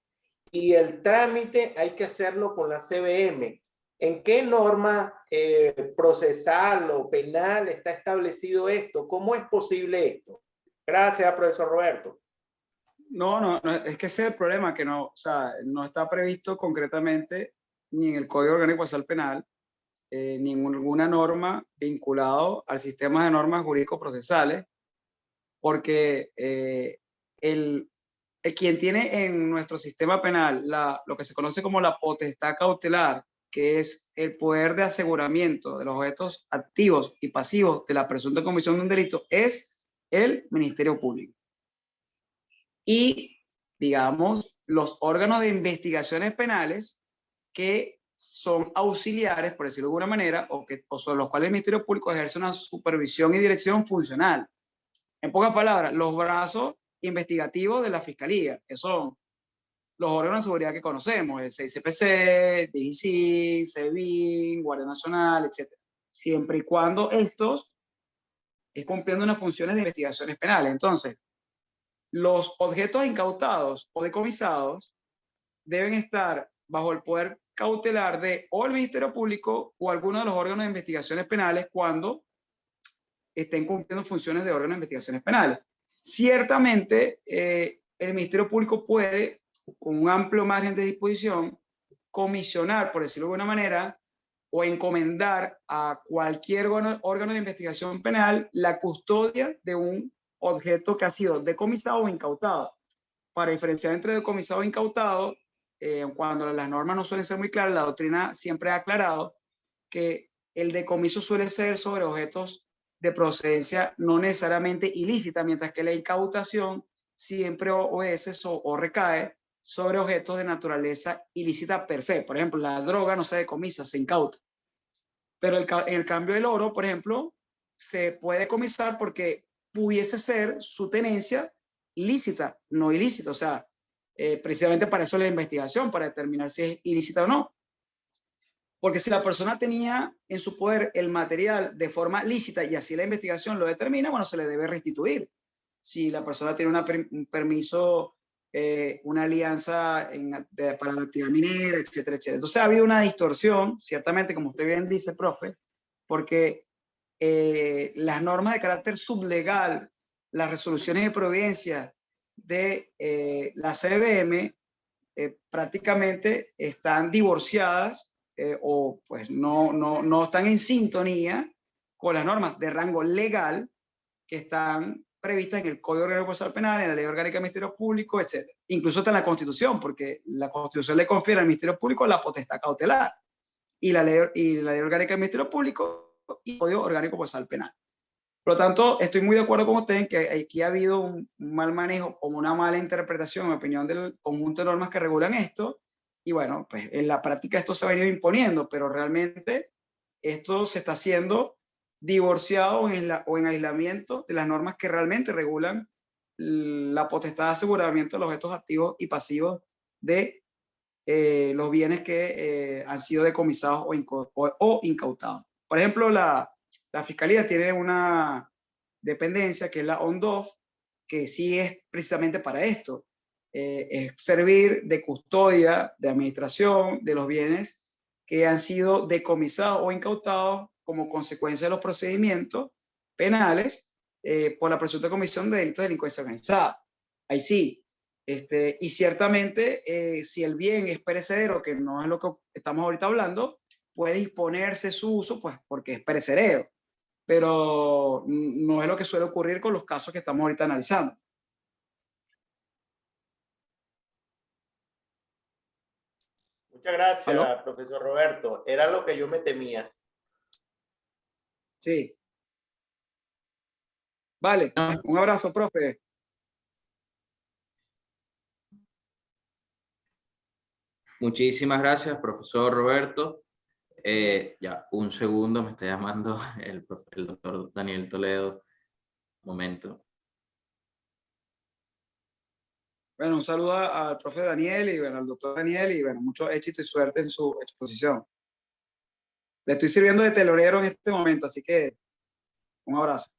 Y el trámite hay que hacerlo con la CBM. ¿En qué norma procesal o penal está establecido esto? ¿Cómo es posible esto? Gracias, profesor Roberto. No, es que ese es el problema, que no, o sea, no está previsto concretamente ni en el Código Orgánico Procesal Penal, ni en ninguna norma vinculado al sistema de normas jurídico-procesales, porque el quien tiene en nuestro sistema penal lo que se conoce como la potestad cautelar, que es el poder de aseguramiento de los objetos activos y pasivos de la presunta comisión de un delito, es el Ministerio Público. Y, digamos, los órganos de investigaciones penales que son auxiliares, por decirlo de alguna manera, o sobre los cuales el Ministerio Público ejerce una supervisión y dirección funcional. En pocas palabras, los brazos investigativos de la Fiscalía, que son los órganos de seguridad que conocemos, el CICPC, DGC, SEBIN, Guardia Nacional, etc. Siempre y cuando estos es cumpliendo unas funciones de investigaciones penales. Entonces, los objetos incautados o decomisados deben estar bajo el poder cautelar de o el Ministerio Público o alguno de los órganos de investigaciones penales cuando estén cumpliendo funciones de órganos de investigaciones penales. Ciertamente, el Ministerio Público puede, con un amplio margen de disposición, comisionar, por decirlo de alguna manera, o encomendar a cualquier órgano de investigación penal la custodia de un objeto que ha sido decomisado o incautado. Para diferenciar entre decomisado e incautado, cuando las normas no suelen ser muy claras, la doctrina siempre ha aclarado que el decomiso suele ser sobre objetos de procedencia no necesariamente ilícita, mientras que la incautación siempre obedece o recae sobre objetos de naturaleza ilícita per se. Por ejemplo, la droga no se decomisa, se incauta. Pero en el cambio del oro, por ejemplo, se puede decomisar porque pudiese ser su tenencia lícita, no ilícita. O sea, precisamente para eso la investigación, para determinar si es ilícita o no. Porque si la persona tenía en su poder el material de forma lícita y así la investigación lo determina, bueno, se le debe restituir. Si la persona tiene un permiso, una alianza para la actividad minera, etcétera, etcétera. Entonces ha habido una distorsión, ciertamente, como usted bien dice, profe, porque las normas de carácter sublegal, las resoluciones de providencia de la CBM prácticamente están divorciadas o pues no están en sintonía con las normas de rango legal que están previstas en el Código Orgánico Procesal Penal, en la Ley Orgánica del Ministerio Público, etc. Incluso está en la Constitución, porque la Constitución le confiere al Ministerio Público la potestad cautelar y la Ley Orgánica del Ministerio Público y el Código Orgánico Procesal Penal. Por lo tanto, estoy muy de acuerdo con usted en que aquí ha habido un mal manejo o una mala interpretación, en opinión del conjunto de normas que regulan esto. Y bueno, pues en la práctica esto se ha venido imponiendo, pero realmente esto se está haciendo divorciado o en aislamiento de las normas que realmente regulan la potestad de aseguramiento de los objetos activos y pasivos de los bienes que han sido decomisados o incautados. Por ejemplo, la Fiscalía tiene una dependencia que es la ONDOF, que sí es precisamente para esto, es servir de custodia, de administración de los bienes que han sido decomisados o incautados como consecuencia de los procedimientos penales por la presunta comisión de delitos de delincuencia organizada. Ahí sí. Y ciertamente, si el bien es perecedero, que no es lo que estamos ahorita hablando, puede disponerse su uso, pues porque es perecedero. Pero no es lo que suele ocurrir con los casos que estamos ahorita analizando. Muchas gracias, ¿Aló? profesor Roberto. Era lo que yo me temía. Sí. Vale, un abrazo, profe. Muchísimas gracias, profesor Roberto. Ya, un segundo, me está llamando el doctor Daniel Toledo. Momento. Bueno, un saludo al profe Daniel y bueno, al doctor Daniel y bueno, mucho éxito y suerte en su exposición. Le estoy sirviendo de telonero en este momento, así que un abrazo.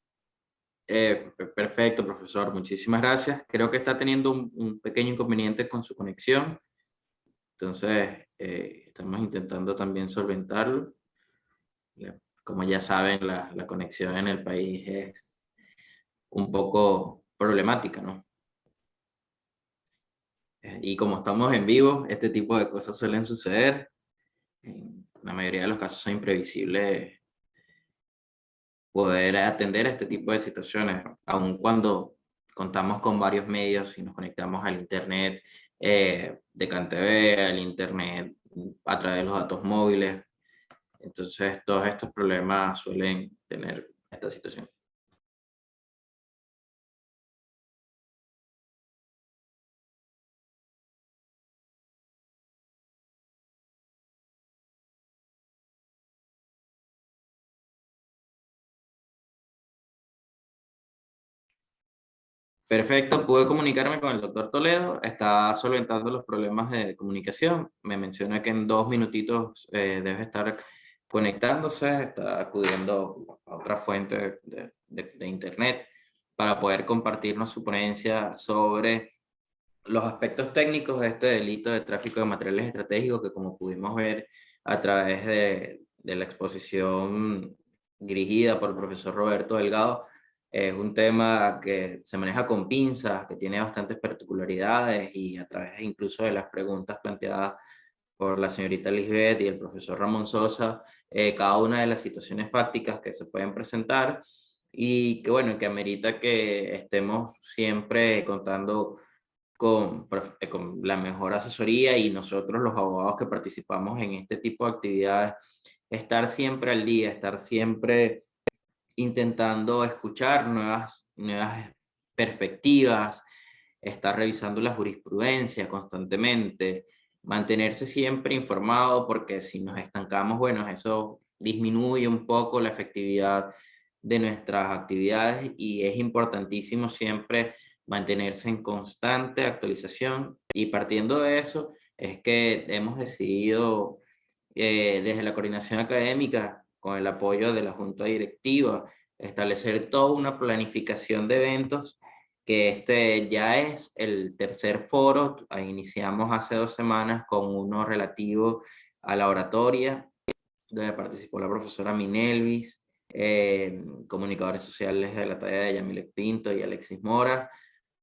Perfecto, profesor. Muchísimas gracias. Creo que está teniendo un pequeño inconveniente con su conexión. Entonces, estamos intentando también solventarlo. Como ya saben, la conexión en el país es un poco problemática, ¿no? Y como estamos en vivo, este tipo de cosas suelen suceder. En la mayoría de los casos son imprevisibles poder atender a este tipo de situaciones, aun cuando contamos con varios medios y nos conectamos al Internet de CanTV, al Internet a través de los datos móviles. Entonces, todos estos problemas suelen tener esta situación. Perfecto, pude comunicarme con el doctor Toledo, está solventando los problemas de comunicación. Me menciona que en 2 minutitos debe estar conectándose, está acudiendo a otra fuente de internet para poder compartirnos su ponencia sobre los aspectos técnicos de este delito de tráfico de materiales estratégicos que, como pudimos ver a través de la exposición dirigida por el profesor Roberto Delgado, es un tema que se maneja con pinzas, que tiene bastantes particularidades y a través incluso de las preguntas planteadas por la señorita Lisbeth y el profesor Ramón Sosa, cada una de las situaciones fácticas que se pueden presentar y que bueno, que amerita que estemos siempre contando con la mejor asesoría y nosotros los abogados que participamos en este tipo de actividades, estar siempre al día, estar siempre intentando escuchar nuevas perspectivas, estar revisando la jurisprudencia constantemente, mantenerse siempre informado porque si nos estancamos, bueno, eso disminuye un poco la efectividad de nuestras actividades y es importantísimo siempre mantenerse en constante actualización y partiendo de eso es que hemos decidido desde la coordinación académica con el apoyo de la junta directiva establecer toda una planificación de eventos que este ya es el tercer foro. Iniciamos hace 2 semanas con uno relativo a la oratoria donde participó la profesora Minelvis, comunicadores sociales de la talla de Yamilek Pinto y Alexis Mora.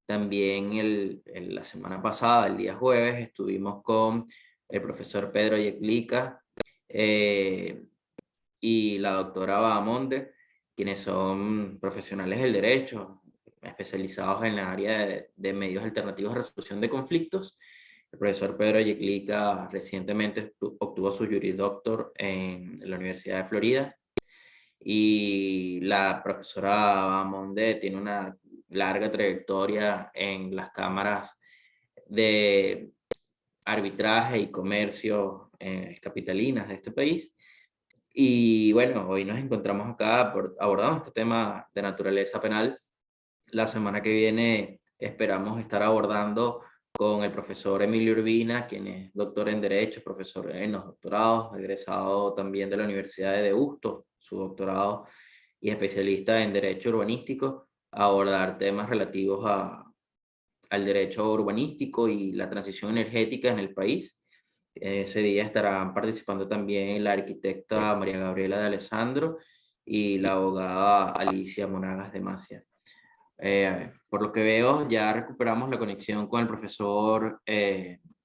También la semana pasada, el día jueves, estuvimos con el profesor Pedro Yeclica y la doctora Bahamonde, quienes son profesionales del derecho, especializados en la área de medios alternativos de resolución de conflictos. El profesor Pedro Yeclica recientemente obtuvo su jurisdoctor en la Universidad de Florida y la profesora Bahamonde tiene una larga trayectoria en las cámaras de arbitraje y comercio capitalinas de este país. Y bueno, hoy nos encontramos acá abordando este tema de naturaleza penal. La semana que viene esperamos estar abordando con el profesor Emilio Urbina, quien es doctor en Derecho, profesor en los doctorados, egresado también de la Universidad de Deusto, su doctorado, y especialista en Derecho Urbanístico, a abordar temas relativos al derecho urbanístico y la transición energética en el país. Ese día estarán participando también la arquitecta María Gabriela de Alessandro y la abogada Alicia Monagas de Macia. Por lo que veo, ya recuperamos la conexión con el profesor,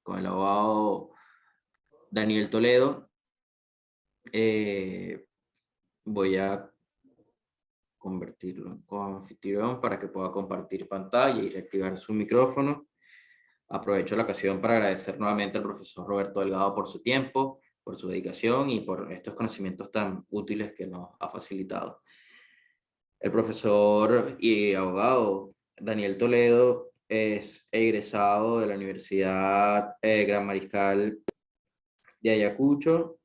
con el abogado Daniel Toledo. Voy a convertirlo en coanfitrión para que pueda compartir pantalla y reactivar su micrófono. Aprovecho la ocasión para agradecer nuevamente al profesor Roberto Delgado por su tiempo, por su dedicación y por estos conocimientos tan útiles que nos ha facilitado. El profesor y abogado Daniel Toledo es egresado de la Universidad Gran Mariscal de Ayacucho.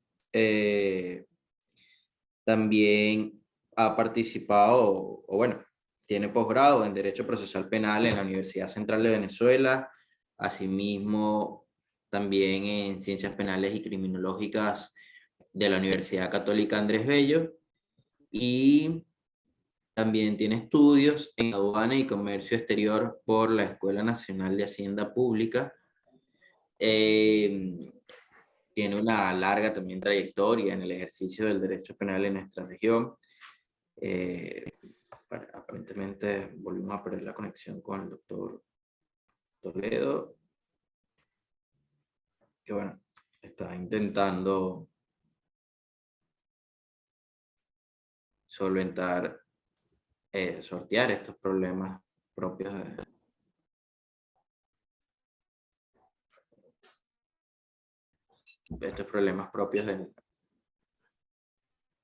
También ha participado, o bueno, tiene posgrado en Derecho Procesal Penal en la Universidad Central de Venezuela, asimismo también en Ciencias Penales y Criminológicas de la Universidad Católica Andrés Bello, y también tiene estudios en Aduana y Comercio Exterior por la Escuela Nacional de Hacienda Pública. Tiene una larga también trayectoria en el ejercicio del derecho penal en nuestra región. Aparentemente volvimos a perder la conexión con el doctor Toledo, que bueno, está intentando solventar, sortear estos problemas propios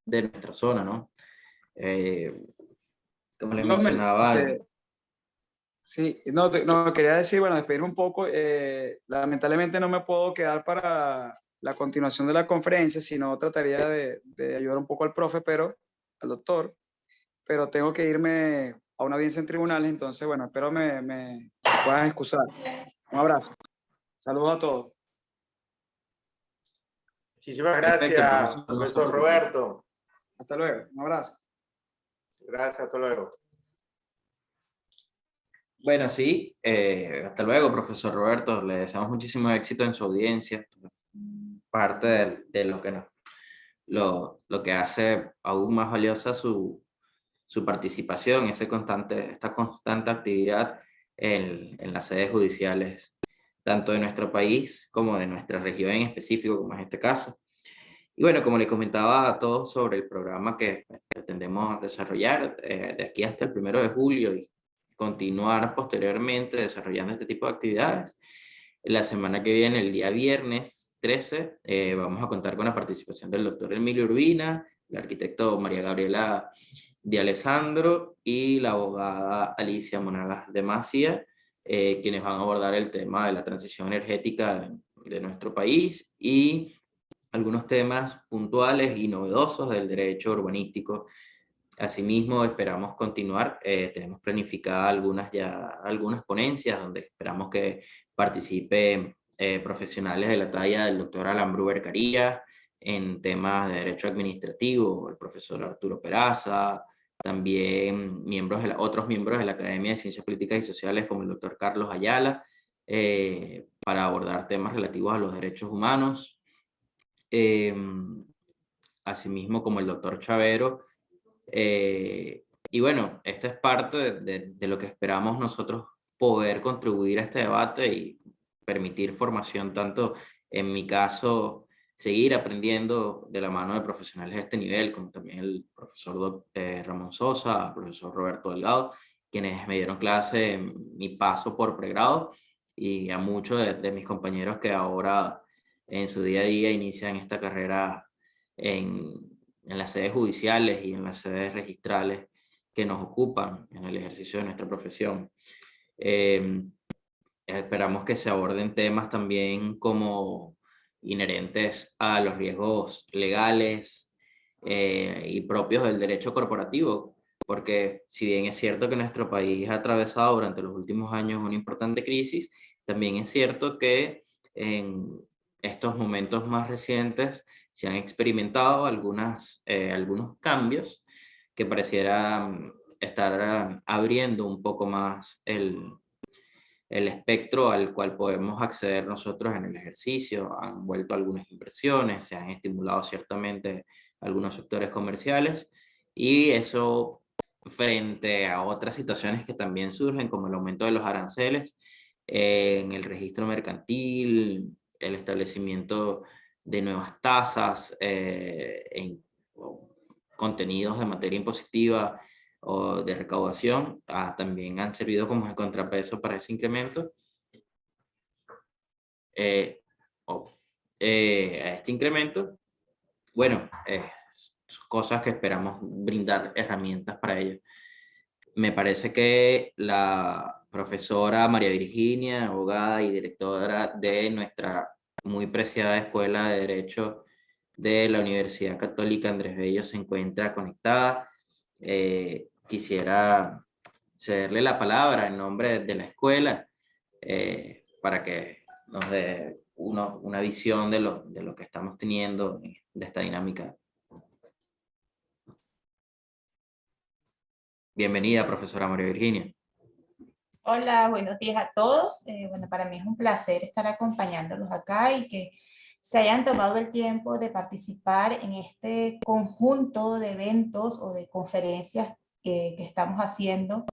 de nuestra zona, ¿no? Como les mencionaba... Sí, no, no, quería decir, bueno, despedirme un poco. Lamentablemente no me puedo quedar para la continuación de la conferencia, sino trataría de ayudar un poco al profe, al doctor, pero tengo que irme a una audiencia en tribunales, entonces, bueno, espero me puedan excusar. Un abrazo. Saludos a todos. Muchísimas gracias, profesor Roberto. Hasta luego, un abrazo. Gracias, hasta luego. Bueno, sí, hasta luego, profesor Roberto. Le deseamos muchísimo éxito en su audiencia. Parte de lo que lo que hace aún más valiosa su participación, esta constante actividad en las sedes judiciales, tanto de nuestro país como de nuestra región en específico, como es este caso. Y bueno, como les comentaba a todos sobre el programa que pretendemos desarrollar de aquí hasta el 1 de julio y continuar posteriormente desarrollando este tipo de actividades. La semana que viene, el día viernes 13, vamos a contar con la participación del doctor Emilio Urbina, el arquitecto María Gabriela de Alessandro y la abogada Alicia Monagas de Macia, quienes van a abordar el tema de la transición energética de nuestro país y algunos temas puntuales y novedosos del derecho urbanístico. Asimismo, esperamos continuar. Tenemos planificadas algunas ponencias donde esperamos que participen profesionales de la talla del doctor Alan Bruber Carillas en temas de derecho administrativo, el profesor Arturo Peraza, también otros miembros de la Academia de Ciencias Políticas y Sociales como el doctor Carlos Ayala, para abordar temas relativos a los derechos humanos. Asimismo como el doctor Chavero. Y bueno, esta es parte de lo que esperamos nosotros poder contribuir a este debate y permitir formación, tanto en mi caso, seguir aprendiendo de la mano de profesionales de este nivel, como también el profesor Ramón Sosa, el profesor Roberto Delgado, quienes me dieron clase en mi paso por pregrado, y a muchos de mis compañeros que ahora en su día a día inician esta carrera en las sedes judiciales y en las sedes registrales que nos ocupan en el ejercicio de nuestra profesión. Esperamos que se aborden temas también como inherentes a los riesgos legales y propios del derecho corporativo, porque si bien es cierto que nuestro país ha atravesado durante los últimos años una importante crisis, también es cierto que en estos momentos más recientes se han experimentado algunos cambios que parecieran estar abriendo un poco más el espectro al cual podemos acceder nosotros en el ejercicio. Han vuelto algunas inversiones, se han estimulado ciertamente algunos sectores comerciales, y eso frente a otras situaciones que también surgen, como el aumento de los aranceles en el registro mercantil, el establecimiento de nuevas tasas en contenidos de materia impositiva o de recaudación, también han servido como el contrapeso para ese incremento. A este incremento, bueno, cosas que esperamos brindar herramientas para ello. Me parece que la profesora María Virginia, abogada y directora de nuestra muy preciada Escuela de Derecho de la Universidad Católica Andrés Bello, se encuentra conectada. Quisiera cederle la palabra en nombre de la escuela para que nos dé una visión de lo que estamos teniendo de esta dinámica. Bienvenida, profesora María Virginia. Hola, buenos días a todos. Bueno, para mí es un placer estar acompañándolos acá y que se hayan tomado el tiempo de participar en este conjunto de eventos o de conferencias que estamos haciendo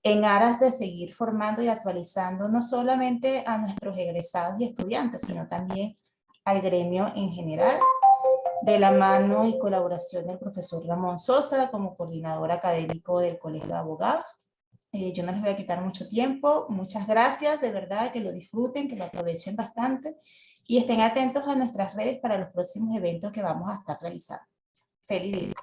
en aras de seguir formando y actualizando no solamente a nuestros egresados y estudiantes, sino también al gremio en general, de la mano y colaboración del profesor Ramón Sosa como coordinador académico del Colegio de Abogados. Yo no les voy a quitar mucho tiempo. Muchas gracias, de verdad, que lo disfruten, que lo aprovechen bastante y estén atentos a nuestras redes para los próximos eventos que vamos a estar realizando. Feliz día.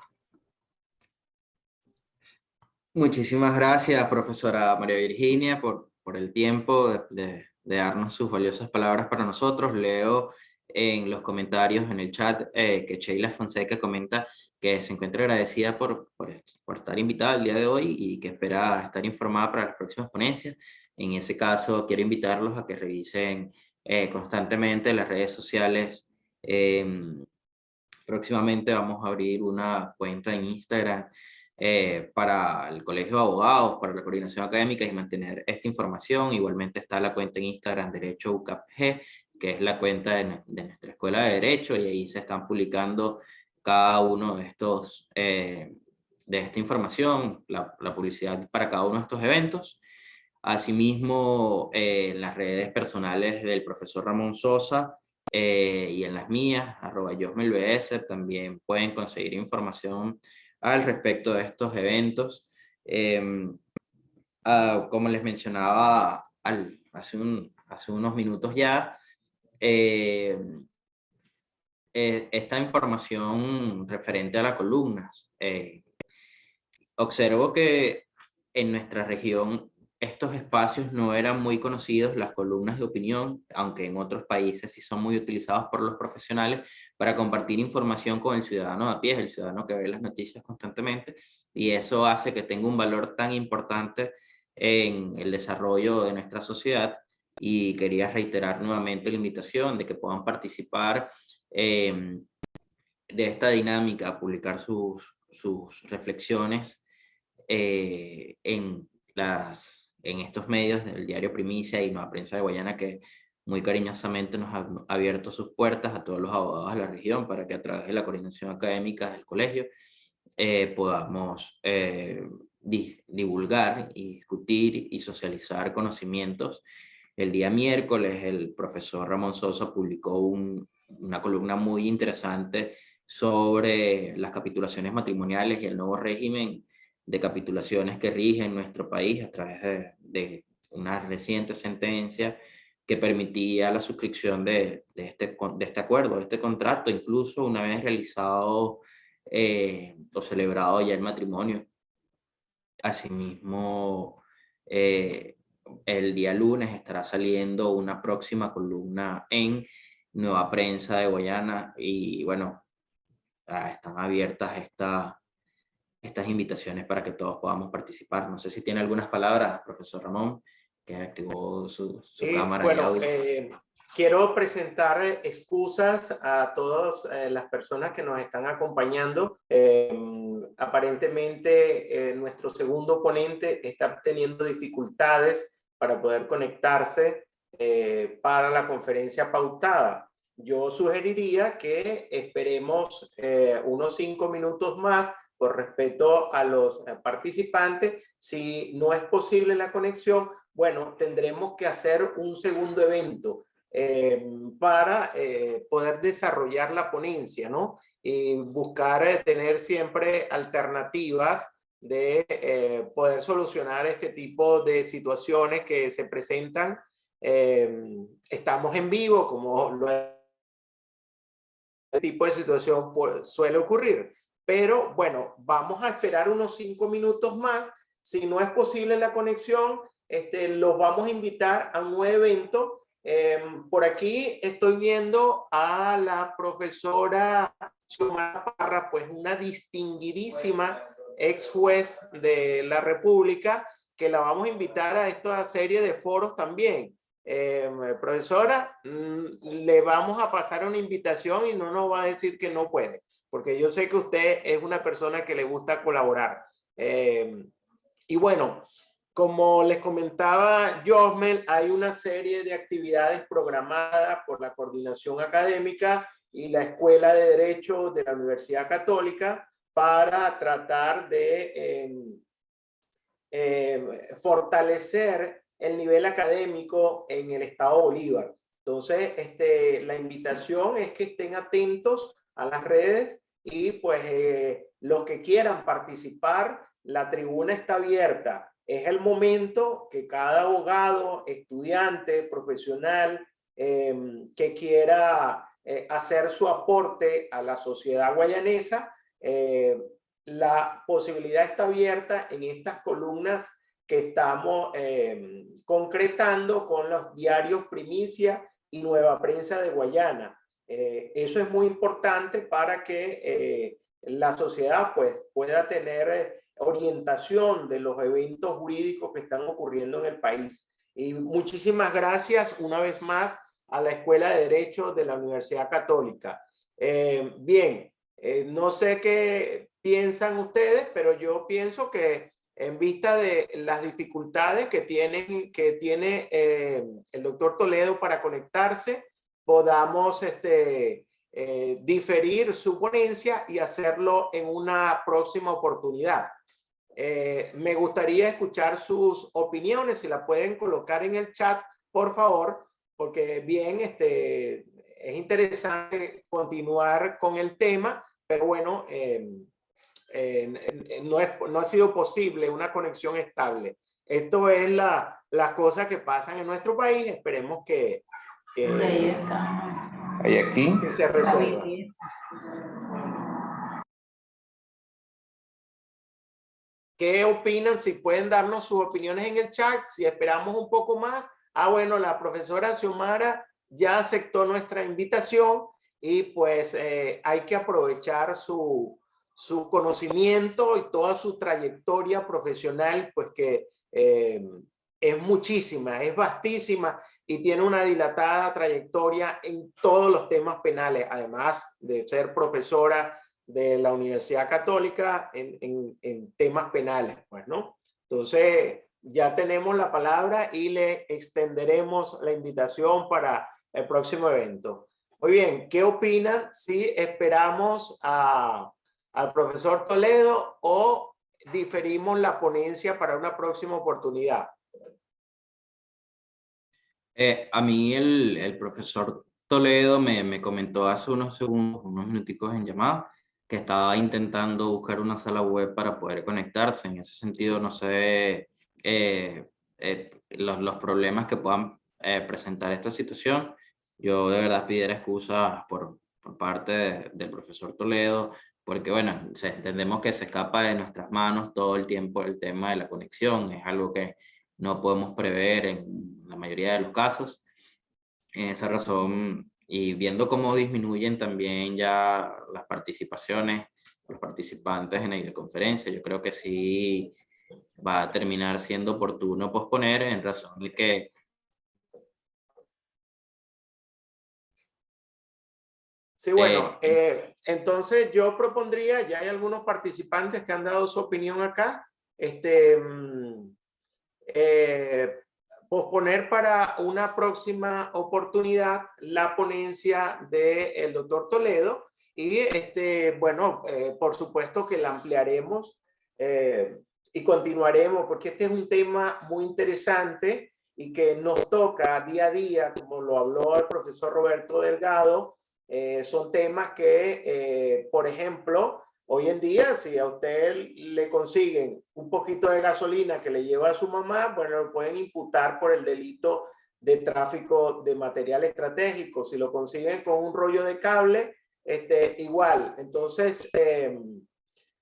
Muchísimas gracias, profesora María Virginia, por el tiempo de darnos sus valiosas palabras para nosotros. Leo en los comentarios en el chat que Sheila Fonseca comenta que se encuentra agradecida por estar invitada el día de hoy y que espera estar informada para las próximas ponencias. En ese caso, quiero invitarlos a que revisen constantemente las redes sociales. Próximamente vamos a abrir una cuenta en Instagram para el Colegio de Abogados, para la coordinación académica y mantener esta información. Igualmente está la cuenta en Instagram Derecho UCAPG, que es la cuenta de nuestra Escuela de Derecho, y ahí se están publicando cada uno de estos, de esta información, la publicidad para cada uno de estos eventos. Asimismo, en las redes personales del profesor Ramón Sosa y en las mías, @yosmelbs, también pueden conseguir información al respecto de estos eventos. Como les mencionaba hace unos minutos ya, esta información referente a las columnas. Observo que en nuestra región estos espacios no eran muy conocidos, las columnas de opinión, aunque en otros países sí son muy utilizados por los profesionales para compartir información con el ciudadano a pie, el ciudadano que ve las noticias constantemente, y eso hace que tenga un valor tan importante en el desarrollo de nuestra sociedad. Y quería reiterar nuevamente la invitación de que puedan participar de esta dinámica, publicar sus reflexiones en estos medios del diario Primicia y Nueva Prensa de Guayana, que muy cariñosamente nos ha abierto sus puertas a todos los abogados de la región para que a través de la coordinación académica del colegio podamos divulgar y discutir y socializar conocimientos. El día miércoles el profesor Ramón Sosa publicó una columna muy interesante sobre las capitulaciones matrimoniales y el nuevo régimen de capitulaciones que rige en nuestro país a través de una reciente sentencia que permitía la suscripción de este acuerdo, de este contrato, incluso una vez realizado o celebrado ya el matrimonio. Asimismo, el día lunes estará saliendo una próxima columna en Nueva Prensa de Guayana y bueno, están abiertas estas invitaciones para que todos podamos participar. No sé si tiene algunas palabras, profesor Ramón, que activó su cámara. Bueno, quiero presentar excusas a todas las personas que nos están acompañando. Aparentemente nuestro segundo ponente está teniendo dificultades para poder conectarse para la conferencia pautada. Yo sugeriría que esperemos unos 5 minutos más por respeto a los participantes. Si no es posible la conexión, bueno, tendremos que hacer un segundo evento para poder desarrollar la ponencia, ¿no? Y buscar tener siempre alternativas de poder solucionar este tipo de situaciones que se presentan. Estamos en vivo, como este tipo de situación suele ocurrir. Pero bueno, vamos a esperar unos 5 minutos más. Si no es posible la conexión, los vamos a invitar a un nuevo evento. Por aquí estoy viendo a la profesora Xiomara Parra, pues una distinguidísima ex juez de la República, que la vamos a invitar a esta serie de foros también. Profesora, le vamos a pasar una invitación y no nos va a decir que no puede, porque yo sé que usted es una persona que le gusta colaborar. Y bueno, como les comentaba Josmel, hay una serie de actividades programadas por la Coordinación Académica y la Escuela de Derecho de la Universidad Católica para tratar de fortalecer el nivel académico en el Estado Bolívar. Entonces, la invitación es que estén atentos a las redes y pues los que quieran participar, la tribuna está abierta. Es el momento que cada abogado, estudiante, profesional que quiera hacer su aporte a la sociedad guayanesa, la posibilidad está abierta en estas columnas que estamos concretando con los diarios Primicia y Nueva Prensa de Guayana. Eso es muy importante para que la sociedad pues, pueda tener orientación de los eventos jurídicos que están ocurriendo en el país. Y muchísimas gracias una vez más a la Escuela de Derecho de la Universidad Católica. Bien, no sé qué piensan ustedes, pero yo pienso que en vista de las dificultades que tiene el doctor Toledo para conectarse, podamos diferir su ponencia y hacerlo en una próxima oportunidad. Me gustaría escuchar sus opiniones, si la pueden colocar en el chat, por favor, porque bien, es interesante continuar con el tema, pero bueno, no ha sido posible una conexión estable. Esto es las cosas que pasan en nuestro país. Esperemos que se resuelva. ¿Qué opinan? Si pueden darnos sus opiniones en el chat, si esperamos un poco más. Bueno, la profesora Xiomara ya aceptó nuestra invitación y pues hay que aprovechar su conocimiento y toda su trayectoria profesional, pues que es muchísima, es vastísima y tiene una dilatada trayectoria en todos los temas penales, además de ser profesora de la Universidad Católica en temas penales, pues, ¿no? Entonces, ya tenemos la palabra y le extenderemos la invitación para el próximo evento. Muy bien, ¿qué opinan si esperamos al profesor Toledo o diferimos la ponencia para una próxima oportunidad? A mí el profesor Toledo me comentó hace unos segundos, unos minuticos en llamada, que estaba intentando buscar una sala web para poder conectarse. En ese sentido, no sé los problemas que puedan presentar esta situación. Yo de verdad pidiera excusas por parte del profesor Toledo, porque bueno, entendemos que se escapa de nuestras manos todo el tiempo el tema de la conexión. Es algo que no podemos prever en la mayoría de los casos. En esa razón, y viendo cómo disminuyen también ya las participaciones, los participantes en la videoconferencia, yo creo que sí va a terminar siendo oportuno posponer en razón de que... Sí, bueno, entonces yo propondría, ya hay algunos participantes que han dado su opinión acá, posponer para una próxima oportunidad la ponencia del doctor Toledo y bueno, por supuesto que la ampliaremos y continuaremos porque este es un tema muy interesante y que nos toca día a día, como lo habló el profesor Roberto Delgado. Son temas que, por ejemplo, hoy en día, si a usted le consiguen un poquito de gasolina que le lleva a su mamá, bueno, lo pueden imputar por el delito de tráfico de material estratégico. Si lo consiguen con un rollo de cable, igual. Entonces,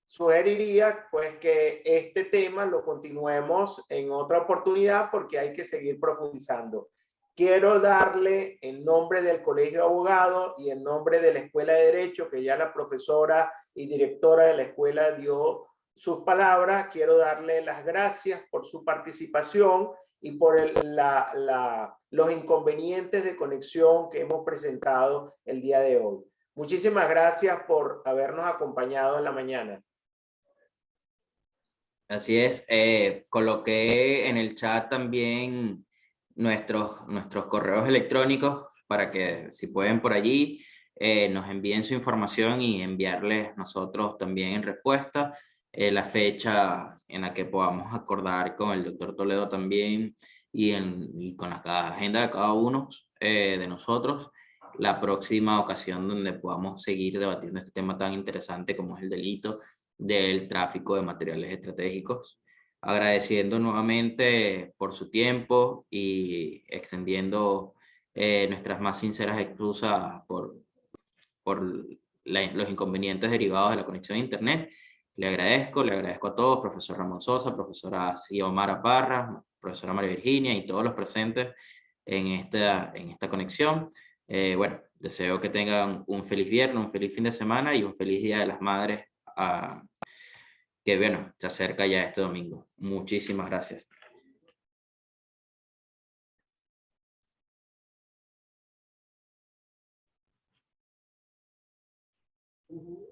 sugeriría pues que este tema lo continuemos en otra oportunidad porque hay que seguir profundizando. Quiero darle en nombre del Colegio de Abogados y en nombre de la Escuela de Derecho, que ya la profesora y directora de la escuela dio sus palabras, quiero darle las gracias por su participación y por los inconvenientes de conexión que hemos presentado el día de hoy. Muchísimas gracias por habernos acompañado en la mañana. Así es, coloqué en el chat también nuestros correos electrónicos para que si pueden por allí nos envíen su información y enviarles nosotros también en respuesta la fecha en la que podamos acordar con el doctor Toledo también y con la agenda de cada uno de nosotros la próxima ocasión donde podamos seguir debatiendo este tema tan interesante como es el delito del tráfico de materiales estratégicos, agradeciendo nuevamente por su tiempo y extendiendo nuestras más sinceras excusas por los inconvenientes derivados de la conexión a Internet. Le agradezco a todos, profesor Ramón Sosa, profesora Xiomara Parra, profesora María Virginia y todos los presentes en esta conexión. Bueno, deseo que tengan un feliz viernes, un feliz fin de semana y un feliz Día de las Madres que bueno, se acerca ya este domingo. Muchísimas gracias. Uh-huh.